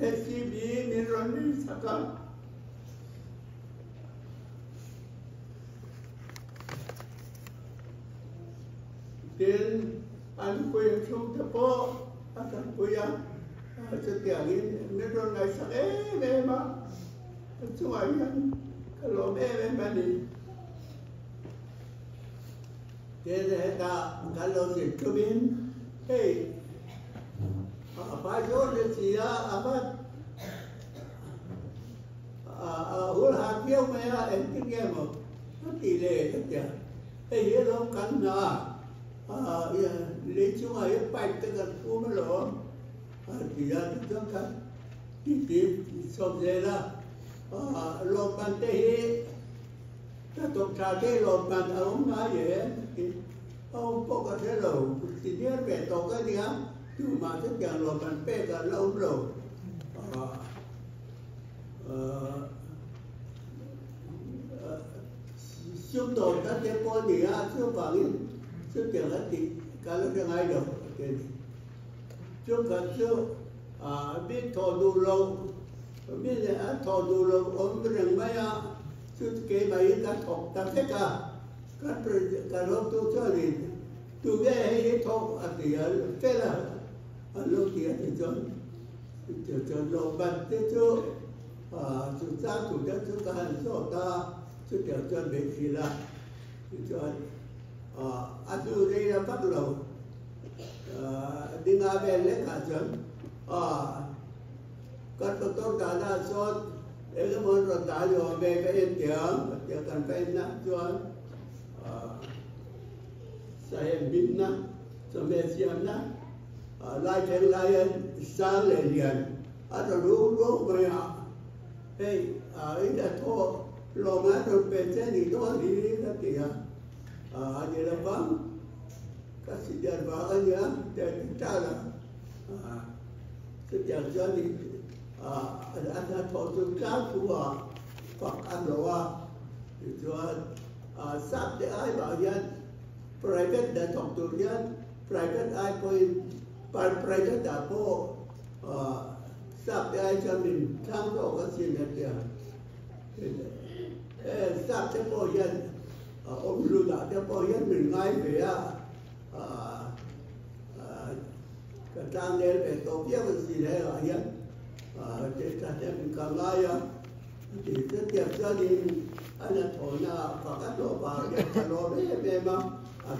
thế chi bí nên rồi nên sao cả đến anh quay xuống tháp po anh quay cho tiền nên rồi ngày sáng em mà chúng anh cái lỗ em đi thế là ta cái lỗ gì cho bên hey phải cho được gì apa hul hạt kêu mày em kinh nghiệm mà nó tỷ lệ thế kìa hey hiểu không cắn lấy chúng ấy bạch cái gần khu nó lỗ thì ra chúng ta tiếp xong rồi là lột bàn tay ta tổng trà cái lột bàn ông nói vậy thì ông có thể là chỉ biết về tổ cái gì á chứ mà tất cả lột bàn tay cả lâu rồi chúng tôi đã thấy có gì á chưa bằng chứ chẳng là thì cái lúc đang ai được chúng ta chưa biết thọ đủ lâu biết là thọ đủ lâu ông cái rừng mấy chứ cái bài ta thọ ta thích cái lúc tôi cho thì tôi biết hay thọ thì cái là lúc kia thì cho lâu bận thế chứ chúng ta chúng ta hành cho ta chứ kiểu cho việc gì là cho anh tôi đây là bắt đầu đi ngã về lấy cả chân các bậc tôn cả là son để cái món rồi ta rồi về cái hiện tiếng cần phải nắm cho saya bina sampai siang na lai sang le lian ada lu banyak hey ini tu lama tu pecah ni tu ni nanti ya ni lepas kasih dia bahannya dan cara setiap jadi ada thổ cao của Phật An Độ cho sắp để ai bảo dân private đã thọ tu dân private ai coi private đã có sắp để ai cho mình tham gia cái gì này kìa sắp để có dân ông lưu đã để có dân mình ngay về cái trang này về tổ chức cái gì đấy là dân để cho mình càng ngay thì rất đẹp cho nên anh là thổi là và các đồ vào để cho nó bé mà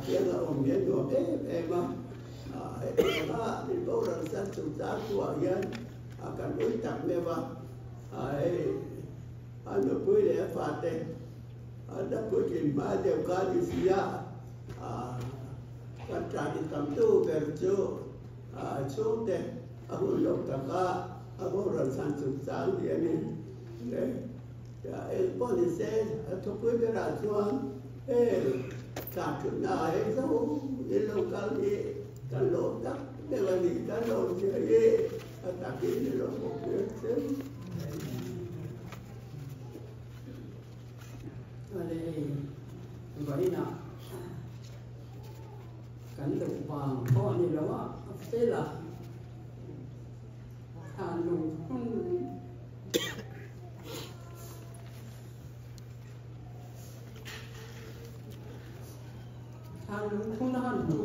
kia là ông biết đồ bé mà thì bố rằng sanh sủng giá của dân cần đối tặng bé mà anh được quý để phạt đây đã quý trình mà đều có đi xí các trả đi cầm tu về chỗ xuống đây ông lộc tặng bố rằng sanh sủng giá thì anh đấy có thể sẽ thuộc quý cái là chuan cả chuyện nào ấy đâu đi lâu cái lỗ đất để mà đi cái lỗ gì ấy cả cái lỗ một việc chứ ở đây gọi nào kan lu bang ko ni lawa pela anu không nó hẳn đủ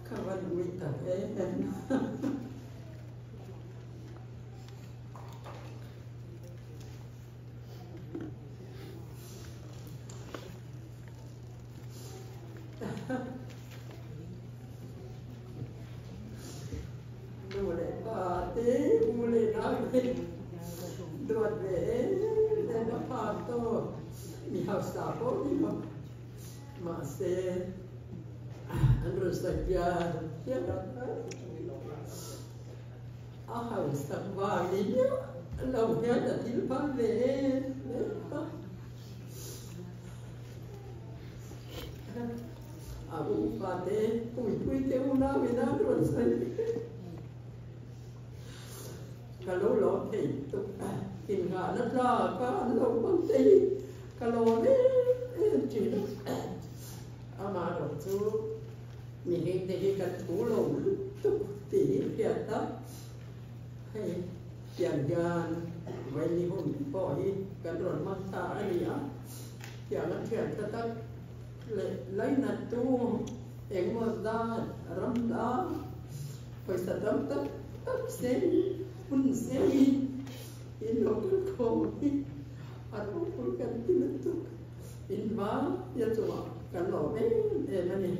các bạn bị tập ấy đồ để bà tí mulai nói Duat về nên nó phạt to mi học sao có đi mà sẽ anh rồi sạch ra chết rồi học sạch vàng đi nhá lòng nhớ là tiếng phát về cũng phạt thế quỳ tiêu na vì na rồi sạch kalau lo thì tụt kinh ngã nó ra cả lâu bằng tí kalau đấy chỉ mà rồi chú mình hiện thì cái cú lồng tụt tí tiền đó hay tiền gan vậy thì hôm bỏ đi cái rồi mang ta ấy nhá tiền nó tiền tất lấy nát tu em mà ra rắm đá phải sợ rắm tất sẽ pun sei in lokal ko atu pun kan tinutu in ba ya tua kan lo mani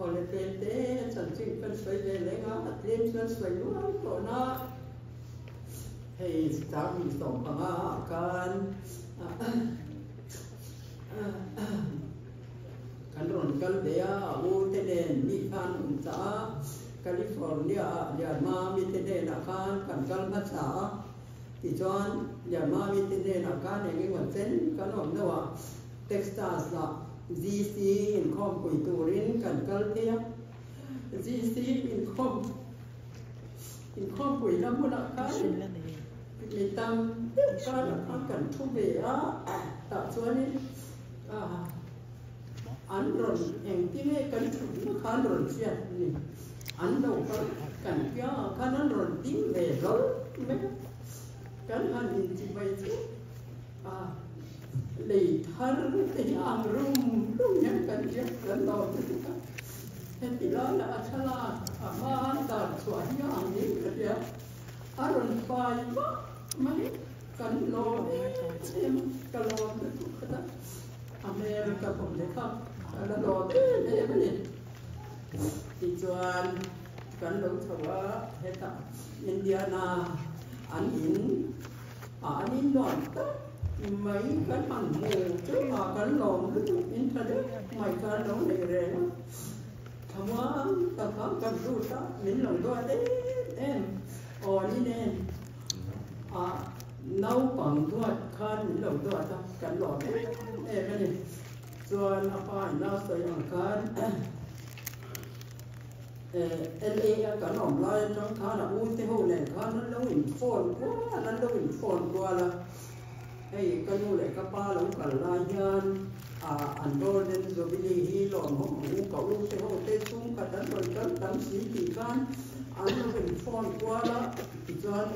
ole pete chan ching kan sai le lenga atlim kan sai lu ko na hey sta mi song pa kan kan ron kal dea u te den mi kan cha California ya ma mi te na kan kal ma cha ti chuan ya ma mi te na kan eng ngon chen kan om no wa Texas la GC in khom pui turin kan kal te GC in khom pui lam mo na kan mi tam kan thu ve a ta chuan ni an ron eng ti me kan thu kan ron sia ni anh đâu có cảnh cho cái nó rồi tiếng về rồi mấy cái anh nhìn chị vậy chứ lì thân thì ăn rum nhắn cảnh cho gần đầu thế thì đó là sao là mà tạt xoắn cho ăn những cái gì rồi phải mấy cảnh lò xem cái lò cái đó America cũng thế không là lò thế này cái gì thì chuan kan lo thawa heta Indiana an in non ta mai kan han mo chu ma kan lo in thade mai kan lo nei re thawa ta kan ru ta min lo do de em o ni ne nau pang duat kan min lo do ta kan lo de cái này chuan apa na so yang kan LA cả nòng lai trong khá là vui thế hồi này khá nó lâu in phone quá nó lâu in phone qua là hay cái nu lại các ba lâu cả lai nhân anh đôi nên rồi bây giờ hi lòn không ngủ cậu lúc thế hồi tết xuống cả đám rồi đám đám xí thì can anh lâu in phone qua là thì cho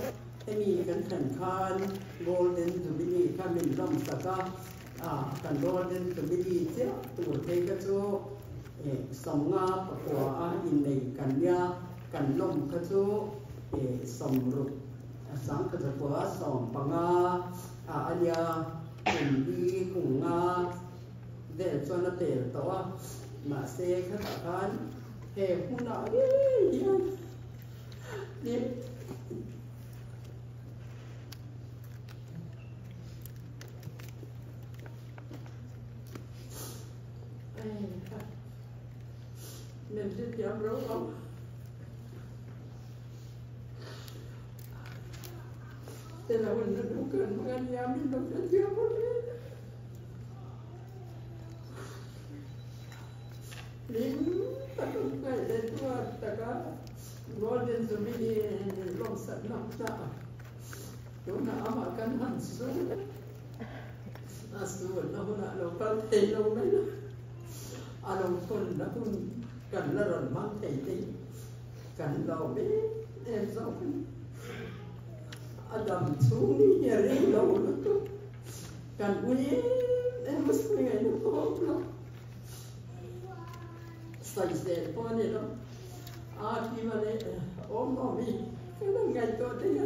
cái gì cái thành khan golden rồi bây giờ khan mình làm sao cả cái golden rồi bây giờ chứ tuổi thế cái chỗ sông nga của in này cần lông cái chỗ sông rụt sáng cái chỗ sông bằng anh ya cùng đi cùng nga để cho nó tệ to mà xe cái thằng hè cũng nói đi mình sẽ giảm rốt không? Thế là mình đã đủ cần một anh em mình đọc đến chưa có đi. Lính ta không phải đến tua ta có gọi đến rồi mình đi lòng sẵn lòng dạ. Đúng là ấm ở căn hẳn xuống. chuột nó hôn nó con thấy lâu đấy đó nó con nó con cần là rồi mang thấy tí cần lâu đấy em sao đầm xuống đi nhà đi lâu nó chút cần quý em mới suy nghĩ nó tốt lắm sạch sẽ qua này đó khi mà đấy ốm nó bị cái nó ngày tôi thấy đó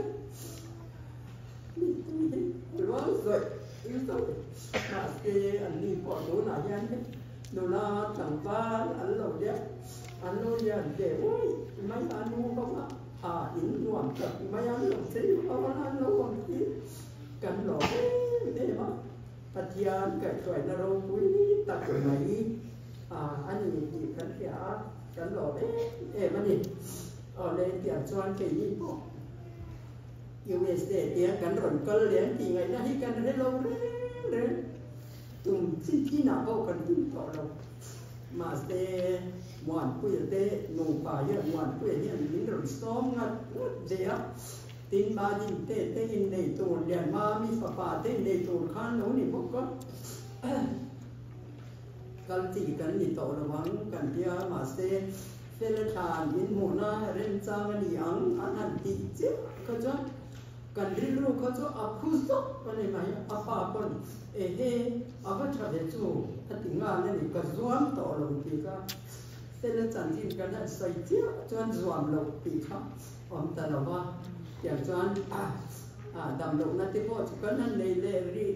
rồi yếu tố mà cái anh đi bỏ đồ nào gian hết đồ là chẳng ba anh lâu đấy anh lâu gian để ôi mấy anh mua không in nuông tập mấy anh lâu xí không anh lâu còn gì cần lỗ thế mà phát hiện cái chuyện nó đâu quý tập cái này anh nhìn gì cần lỗ đấy mà nhìn ở đây tiền cho anh cái gì không USA dia kan ronkol dia tinggal dah ikan ada laut deh tum si nak kau kan tum tak laut masih muan kuih deh numpah ya muan kuih ni ni storm ngat dia tin ba din te in nei tu lian ma mi fa te nei tu khan lo ni bok ko kan ti kan ni to lawang kan dia masih Selatan in muna rencang ni ang anan ti je ko jo kan rilu ko jo aphuso pane mai apa pon ava thade chu atinga ne ni ka zuam to lo ti ka Selatan tin kan sai ti chuan zuam lo ti kha om ta lo wa ya chuan dam lo na ti po kan nan nei le ri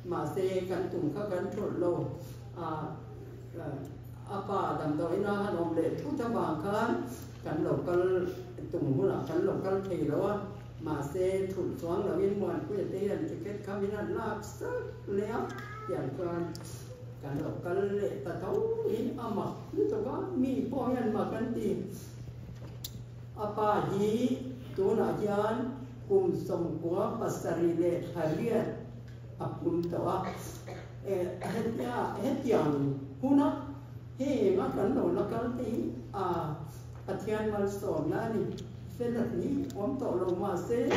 ma se kan tum kha kan thol lo apa dam doi na hanom le thu ta ba kan local tum hula kan local thei lo ma se thu chuang lo in mon ku te an ticket kaminan lak sa le yan kan local le ta tau in ama ni to ga mi po yan ma kan ti apa hi tu na yan kum som kwa pasari le harian apum to yang huna mà cần đồ nó cần tí thiên mal sổm na ni sẽ là ní ôm tổ lồng mà sẽ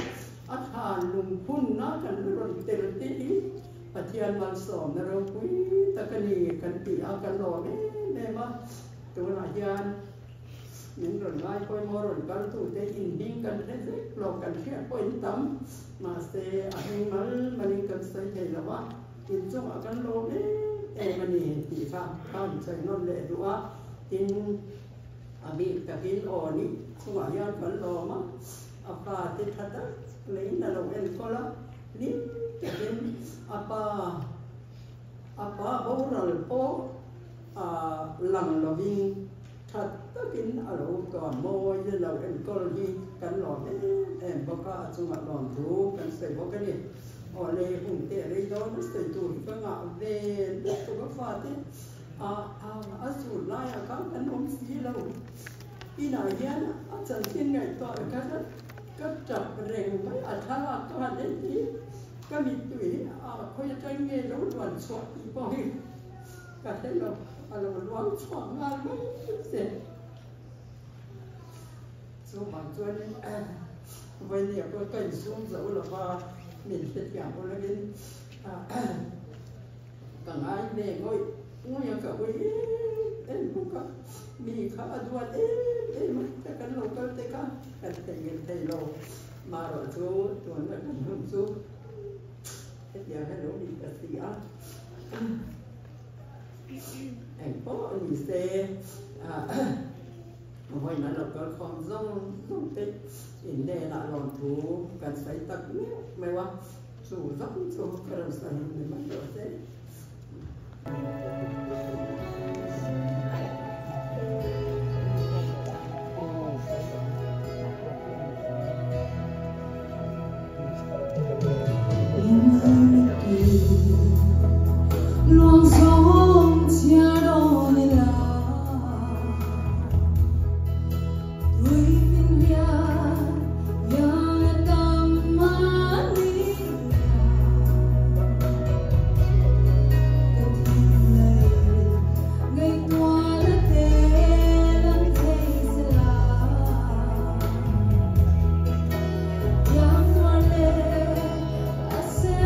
hàn lùng phun nó cần rồi tiền tí thiên mal sổm na rồi quý ta cần tí cần đồ đấy mà tôi là gian những rồi mai coi mò rồi cần tụ để in hình cần thế lo cần thiết coi tắm mà sẽ anh mình cần xây thế là ba in trong cần đồ đấy em này thì không chơi non lệ đúng tin bị cả tin ổn đi không phải do vẫn lo mà apa tin thật đó lấy là đầu em có lắm ní cái tin apa bố rồi bố lần là vì thật tất tin ở đâu còn môi như là em có đi cắn lò em có cả chung mặt lòn thú cắn sợi có cái gì ở đây cũng tiện đây đó nó sợi tuổi có ngạo về đất của các phật ấy sụt lại các anh ông xí lâu đi nào nhá chẳng tin ngày tọa các chập rèn mấy thà là các bạn đến tí các vị tuổi khôi tranh nghề đấu đoàn soạn thì bao nhiêu cả thế là loáng soạn ngang mấy thế số bằng chuyên vậy thì có cảnh xuống dẫu là qua mình sẽ chẳng có lên càng ai để ngồi cả với em cũng có mi khá đuổi em mà cái lô cái cái thầy lô mà rồi chú tuần là cần hơn chú cái giờ cái lỗ đi cả gì á em có gì xe hồi nãy là có con rong không tết in đây là lòng thú cần phải tập mấy quá chủ dốc chủ cái đầu sản để bắt đầu thế luồng gió chia đôi là người mình yang tâm mani ngày qua là thế làm thế sẽ là yang qua lệ sẽ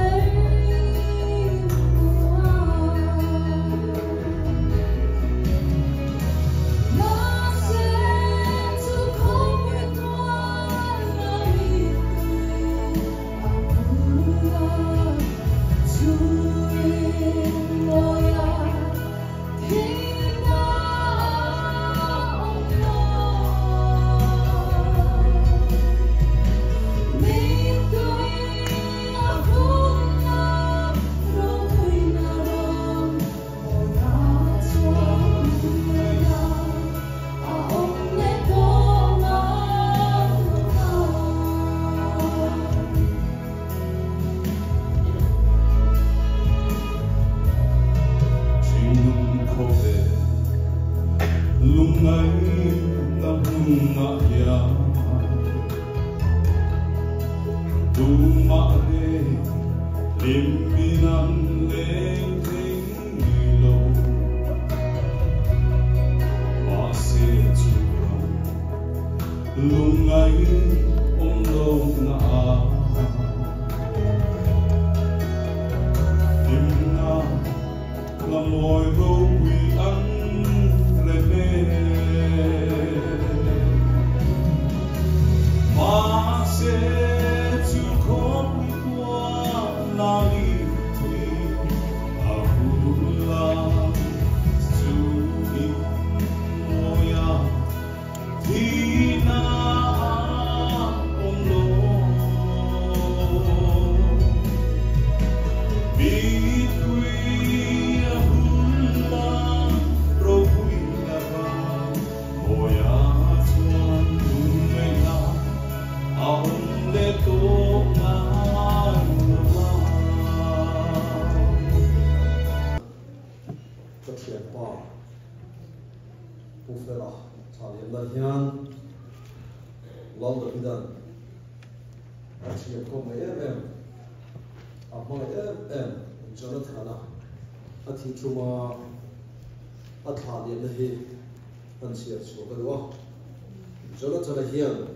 Jonathan hian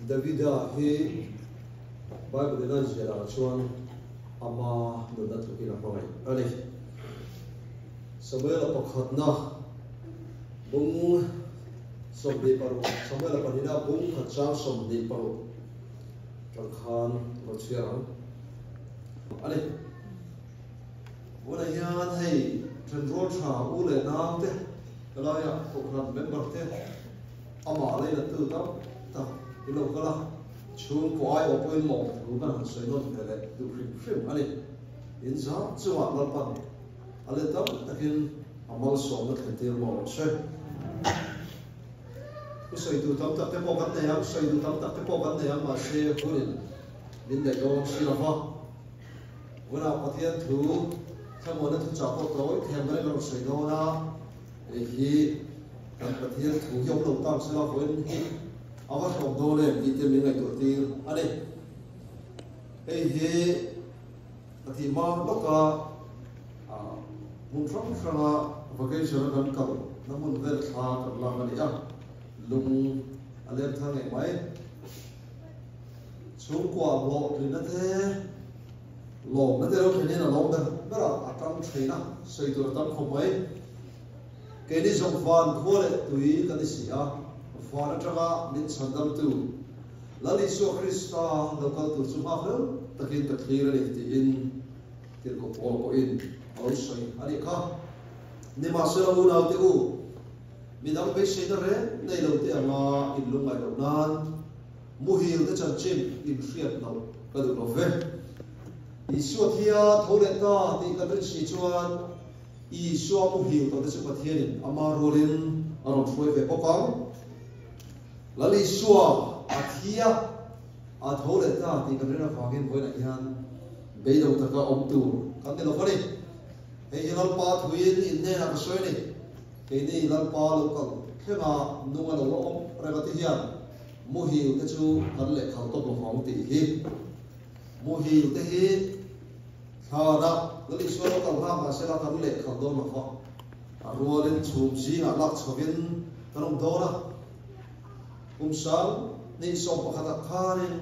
Davida hi Bible de nan jela chuan ama nuna thukin a hmangai ani Samuel pakhatna bung somde paru Samuel panina bung khachang somde paru khan rochiang ani wala hian hei tendro tha ule nam te kalaya kokhan member te ama lấy là từ đó ta cái lâu cái là chung có ai ở bên mỏ cũng cần xây nó để lại từ phim anh ấy hiện giờ chưa hoàn toàn bằng anh ấy đó là cái amal sống nó thành tiền mỏ chơi cái xây từ tấm tập cái bộ cái này xây từ tấm tập cái bộ cái này mà xây cái này đến để cho xây là hoa bữa nào có thiên thứ theo một nó thứ chọn có tối theo cái nó xây nó là thì kan pathian thu yom lo tam sala hoin hi awa thom do le mi te mi ngai to ti ani ei hi ati ma loka mun from vacation kan ka namun vel tha kan la mani a lung alem thang ngai mai chung kwa lo ri na the lo na te ro theni na lo da bera atam thina sei to tam khom mai cái này trong van khô lệ tùy cái gì à van ở trong mình sản phẩm tu là lý do Christa đâu có tu chúng ta đâu tất nhiên tất nhiên là thì in thì có in ở soi anh ấy cả nhưng mà sau đó nào thì mình đang bị xây ra đấy này đầu tiên là in lung ngày đầu nan mua hiểu cái chân chim in phiền đâu cái được nó về lý do thì thâu lệ ta thì cái gì cho I saw mu hiểu tao sẽ bắt hiện ama rolin aron phơi về bóc cong lali saw athia athol ta thì cái này là phangin với lại han bây giờ ta có ông tu cái này là cái gì hay là pa thui in này là cái soi này cái này là pa lo con khi mà nung là lo ông ra cái gì mu hiểu cái chú hắn lệ khẩu tộc của phang thì hi mu hiểu cái hi đó lấy số nó tàu ham mà sẽ là cái lệ khẩu đô mà họ rồi lên chụp gì là lắc cho viên cái đồng đô đó sáng nên số của các khá nên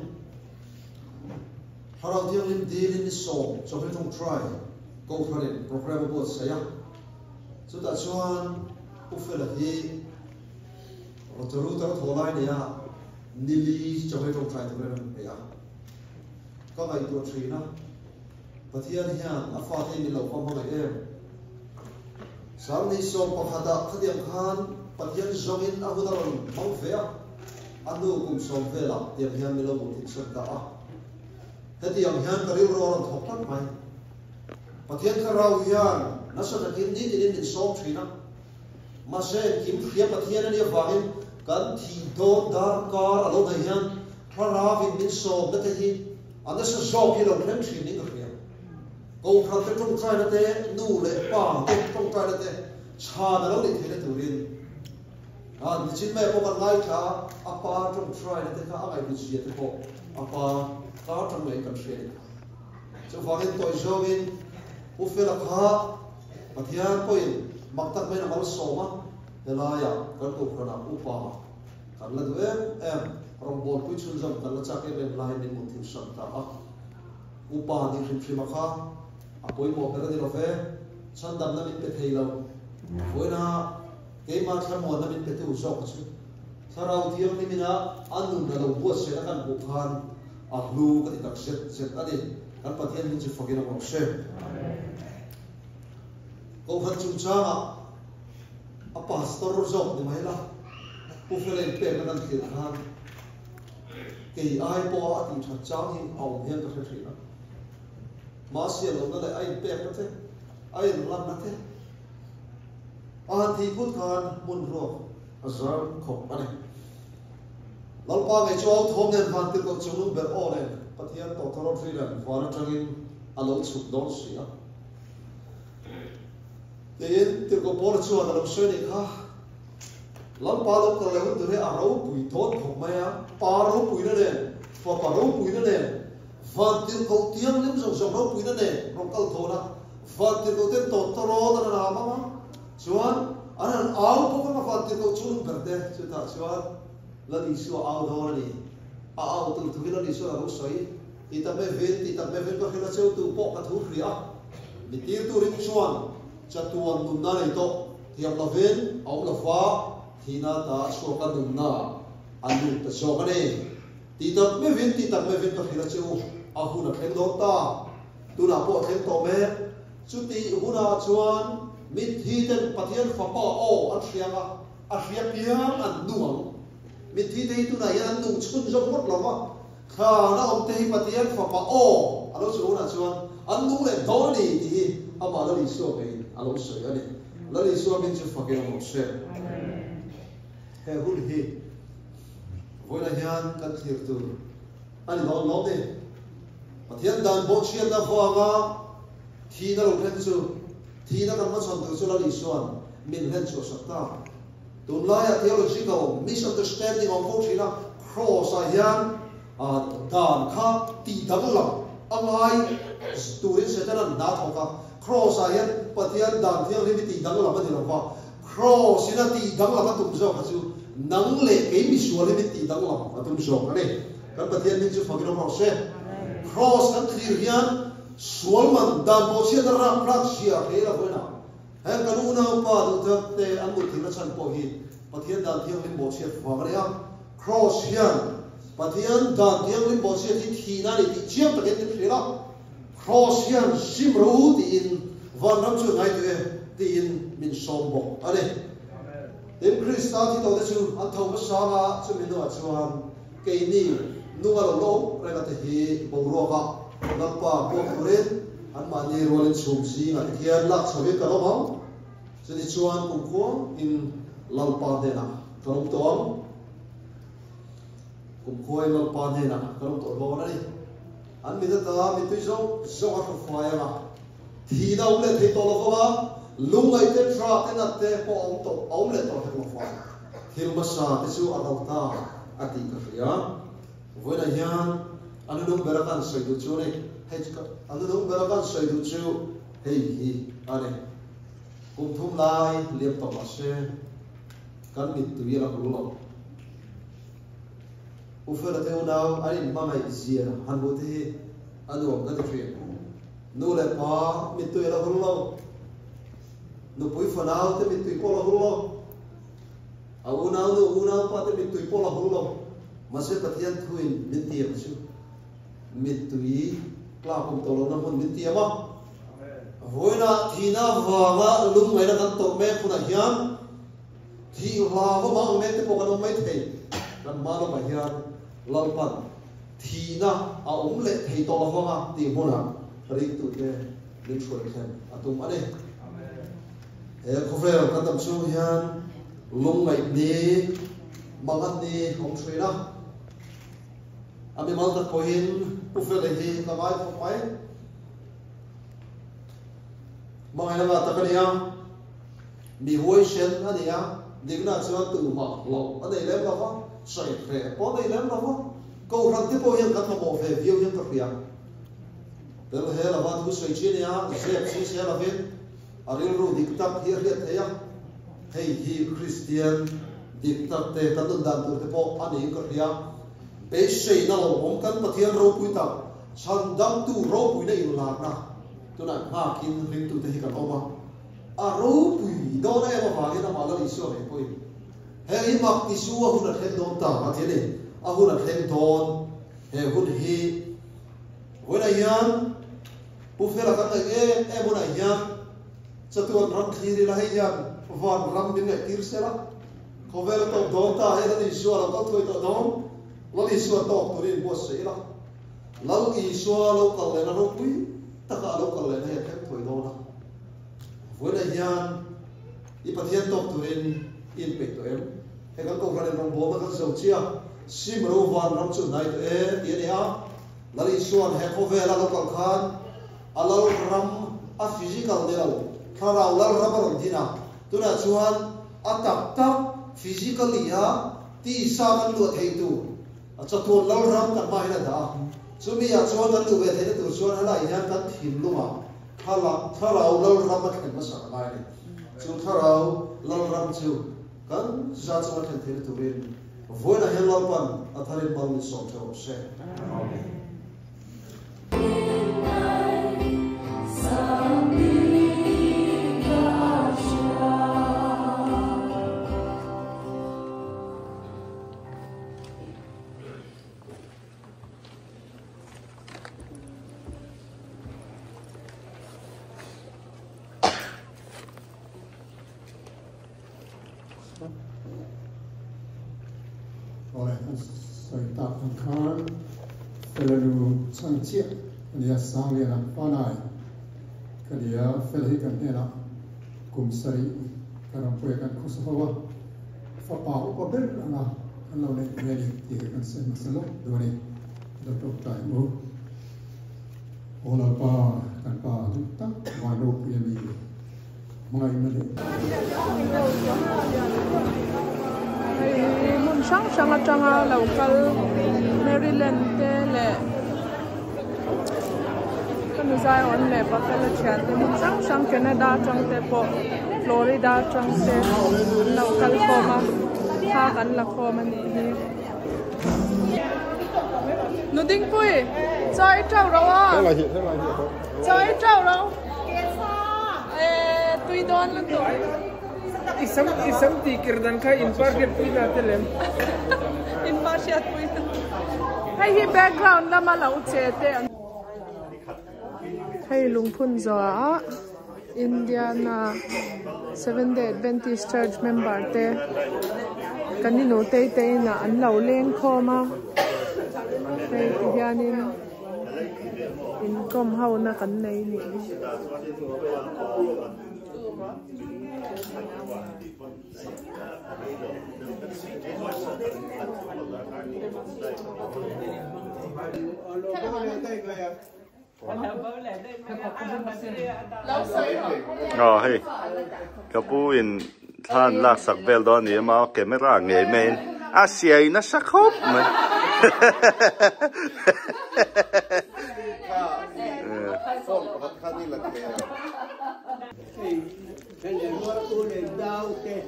họ đầu tiên lên đi lên số cho viên trong try câu khai lên program của saya chúng ta chọn u phải là gì ở chỗ đó thổ lại này à nili cho viên trong try thì này à có ngày tuổi trì nó pathian hian afa the ni lo pam hang em sang ni so pakhata khadiam khan pathian zongin ahudaron mang ve anu kum som ve la tiam hian ni lo mu thik san da a hetiam hian ka ri ro ron thok tak mai pathian ka rau hian na sa takin ni ni ni som thina ma se kim khia pathian ani awangin kan thi do dar kar alo da hian thara vin min som da te hi anda sa zo ki lo thlem thrin ni ka câu khăn cái trong trai nó thế nụ lệ bảng cái trong trai nó thế cha nó lấy thế là tự nhiên thì chính mẹ có bạn ngay cả apa trong trai nó thế cả ai bị gì thế cô apa cả trong mấy cần chuyện cho vangin toi jongin u fela kha pathian poin maktak mai amal soma elaya kan ko khana upa kan la duem rong bol pui chun jam kan la chake ben lai ni muthi santa a upa ni khim khima kha apoi mo pera ni rofe chan dam na mit pe theilo voina ke ma tham mo na mit pe tu zo ka chu sarau thiam ni mina anun na lo bu se na kan bu khan a lu ka ti tak set ani kan pathian ni chu fogina mo se ko khan chu cha a pastor zo ni mai la u felen pe na kan thil khan ke ai po a ti tha cha hi au hian ka thri na ma sia lo na le ai pe ka the ai lan na the a thi phut khan mun ro azar khop ani lalpa ngai chu au thom nen van ti ko chunu ber o len pathian to thoro thri ran wara tangin alo chuk don sia tein ti ko por chu an lo se ni kha lalpa lo ko le tu re a ro pui thot khop mai a pa ro pui na len pa pa ro pui na len van ti ko tiang lim zo zo ro pui na len ro kal thona van ti ko ten to toro na na ma chuan an au po na van ti ko chun ber de chu ta chuan la di su au do ni a au tu tu la di su a ro soi ti ta me ven ko khela cheu tu po ka thu ria mi ti tu ring chuan cha tuan num na nei to thiam la ven au la fa thina ta so ka num na anu ta so ka ne ti ta me ven ko khela cheu a hu na khen do ta tu na po khen to me chu ti hu na chuan mi thi ten pathian fa pa o an hrianga a hriam piang an nuang mi thi te tu na yan nu chun zo mot lawa kha na om te pathian fa pa o alo chu na chuan an nu le do ni ti ama la li so be alo so ya ni la li so min chu fa ke mo se he hul hi voila hian kan thir tu ani lo de pathian dan bo chian na fa thi na lo khen chu thi na kan ma chon tu chu la li suan min hen chu sakta tun lai a theological misunderstanding of what ina cross a hian dan kha ti dang la angai turin setanan na thoka cross a hian pathian dan thiang ni ti dang la ma ni wa cross ina ti dang la ma tum zo ka chu nang le ke mi sual ni ti dang la ma tum zo ka ne kan pathian ni chu phagino ma se cross kan thir hian sual man dan bo sia ra prak sia ke la boina he kanuna pa du te an mu thina chan po hi pathian dan thiang lim bo sia fa ga cross hian pathian dan thiang lim bo sia thi thina ni ti chiam ta ke ti thira cross hian sim ro ti in van ram chu ngai ti in min som bo ane dem krista thi to de chu an thau ma sa ga chu min no chuan ke ni nu ga lo re ga te hi bo ro ga na pa ko ren an ma ni ro len chum si nga hian lak chawe ka lo ma chani chuan kum ko in lalpa de na kalom to kum ko in lalpa de na kalom to lo na ni an mi ta mi tu zo a ko fa ya thi na ule thi to lo ba lungai te tra te na te po om to om le to lo fa thil ma sa te chu a lo ta ati ka ya voina hian anu dum berakan sai du chu ne anu dum berakan sai du chu hei hi ane kum thum lai liep to ma se kan mit tu ya ko lo u fer te unau ani ma mai zia han bo te anu ga te fe nu le pa mit tu ya ko lo nu pui fa nau te mit tu ko lo a unau pa te mit tu ko lo ma se pathian thuin mit ti chu mit tu yi kla kum to lo na mun mit ti ma voina thina wa lung mai na kan to me khuna hian thi la wa ma me te po kan mai thei kan ma lo ma hian lalpan thina a le thei to lo ma ti hona ri tu te lim chhoi khen atum ane e khofre kan tam chu hian lung mai ni mangan ni hong threina ami mal ta koin ufe le hi ka mai ko pai mangai na ta kania mi hoi shen ania digna chuan tu ma lo anei lem la wa sai kre po nei lem la wa ko ran ti po yan ka mo ve view yan ka pia bel he la van hu soi chi nia zep si se la vin aril ru dik tak hi riat theya hei hi Christian dik tak te kan dan tur te po ani ka ria be sei na lo om kan pathian ro pui ta chan dam tu ro pui na il na na tu na ha kin ring tu te hi kan oma a ro pui do na ma ma na ma la li so he pui he hi mak ti su hu na the don ta ma the ni a hu na the don he hun hi wena yan pu fe la kan e mo na yan chatuan ram khiri la he yan van ram din ne tir se la khovel to don ta he da ni su la to thoi to don lo ni su to to rin bo se la lo i su lo ka le na ro pui ta ka lo ka le he ke thoi do na wena yan I pathian to to rin in pe to em he kan ko ran rong bo ma kan so chia sim ro van ram chu nai to e ni a lali suan he ko vela local khan alal ram a physical de lo thara lal ram ro dina tuna chuan atak tak physically ha ti sa man lu thei tu a chathon lal ram kan mai na da chumi ya chuan kan lu ve thei tu chuan hala ina kan thim lunga thara lal ram ma khen ma sa mai ni chu thara lal ram chu kan za chuan khen thei tu rin voina hen lal pan atharin mal ni som tho se amen. Soi tak angkan, pelalu cangciak dia sang dia panai, dia felhikan dia kumsari karang puyakan kusahawa, fapau kabar ana kalau ni jadi tiga sen masalah dua ni dapat tahu, olah pa tanpa tak walau punya ni, mai mana. Mun sang local Maryland le kan zai on le pa kala chan te mun sang Canada chang te po Florida chang te local koma ha kan la koma ni hi nu ding pui chai trao ro a chai trao ro tui don lan to isam tikir dan ka in parket pui na telem in parket pui hai hi background lama lau che te hai lungphun zo a Indiana Seventh-day Adventist Church member te kanino te na an lau leng khoma hai hianin in kom hau na kan nei ni hey kapuin than lak sak bel don ni ma camera nge men asia na sakhop man cái này nó tôi để đau cái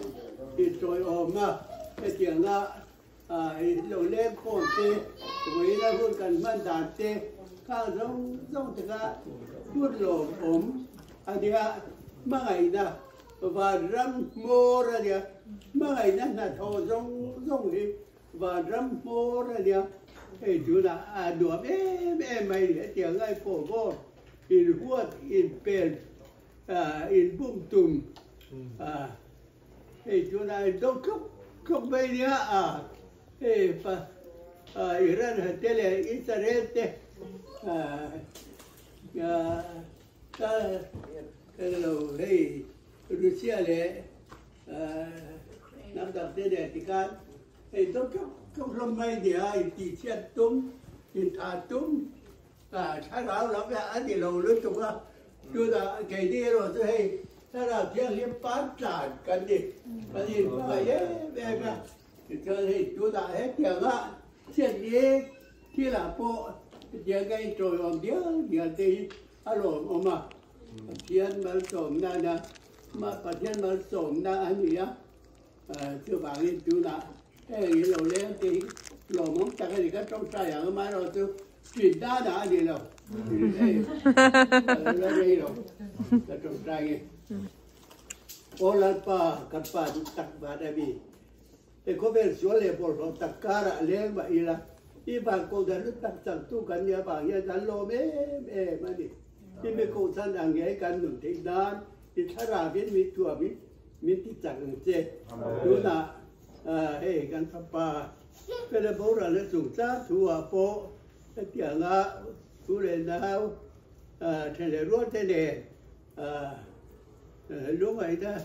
thì rồi ôm á cái chuyện là lâu lên khôn thế với là luôn cần mang đàn thế các giống thì các nuốt lỗ ốm anh đi à mà ngày nào và răm mô ra đi mà ngày nào là thò giống gì và răm mô ra đi thì chú là đùa bé mày để tiếng ai phổ vô in huột in pen in bung tum thì chú này đâu không bây giờ thì Iran hay tele Israel te hey Russia le năm tập thế này thì cái thì đâu không bây giờ thì chết tum thì thả tum thái bảo lắm là anh thì lâu lớn chung á chú là cái đi rồi tôi hayถ้าเราเที่ยวเลี้ยงป้าจ่ายกันดิกันดิว่าเอ๊ะแบบนั้นเจอที่จุดไหนเกี่ยวกับเช่นนี้ที่เราโป giờ cái trôi on tiếng giờ thì alo mà thiên mà sổm na na mà thiên mà sổm na anh gì á chưa bạn đi chú na cái gì lâu lên thì lâu mong chắc cái gì cái trong trái à mà rồi tôi chuyển đá đã đi đâu nó đi đâu cái trong trái Olat pa katpa tak pada bi. Eko ber suale por takara leng ba ila. Iba ko dan tak tak tu kan ya ba ya dan lo me mani. Ibe ko san ang ye kan nun te dan. Ti thara bin mi tua bi mi ti tak ng je. Tu na kan pa. Pere bora le sung sa tua po. Tia nga tu le na. Thele ro te le. Lúc ấy ta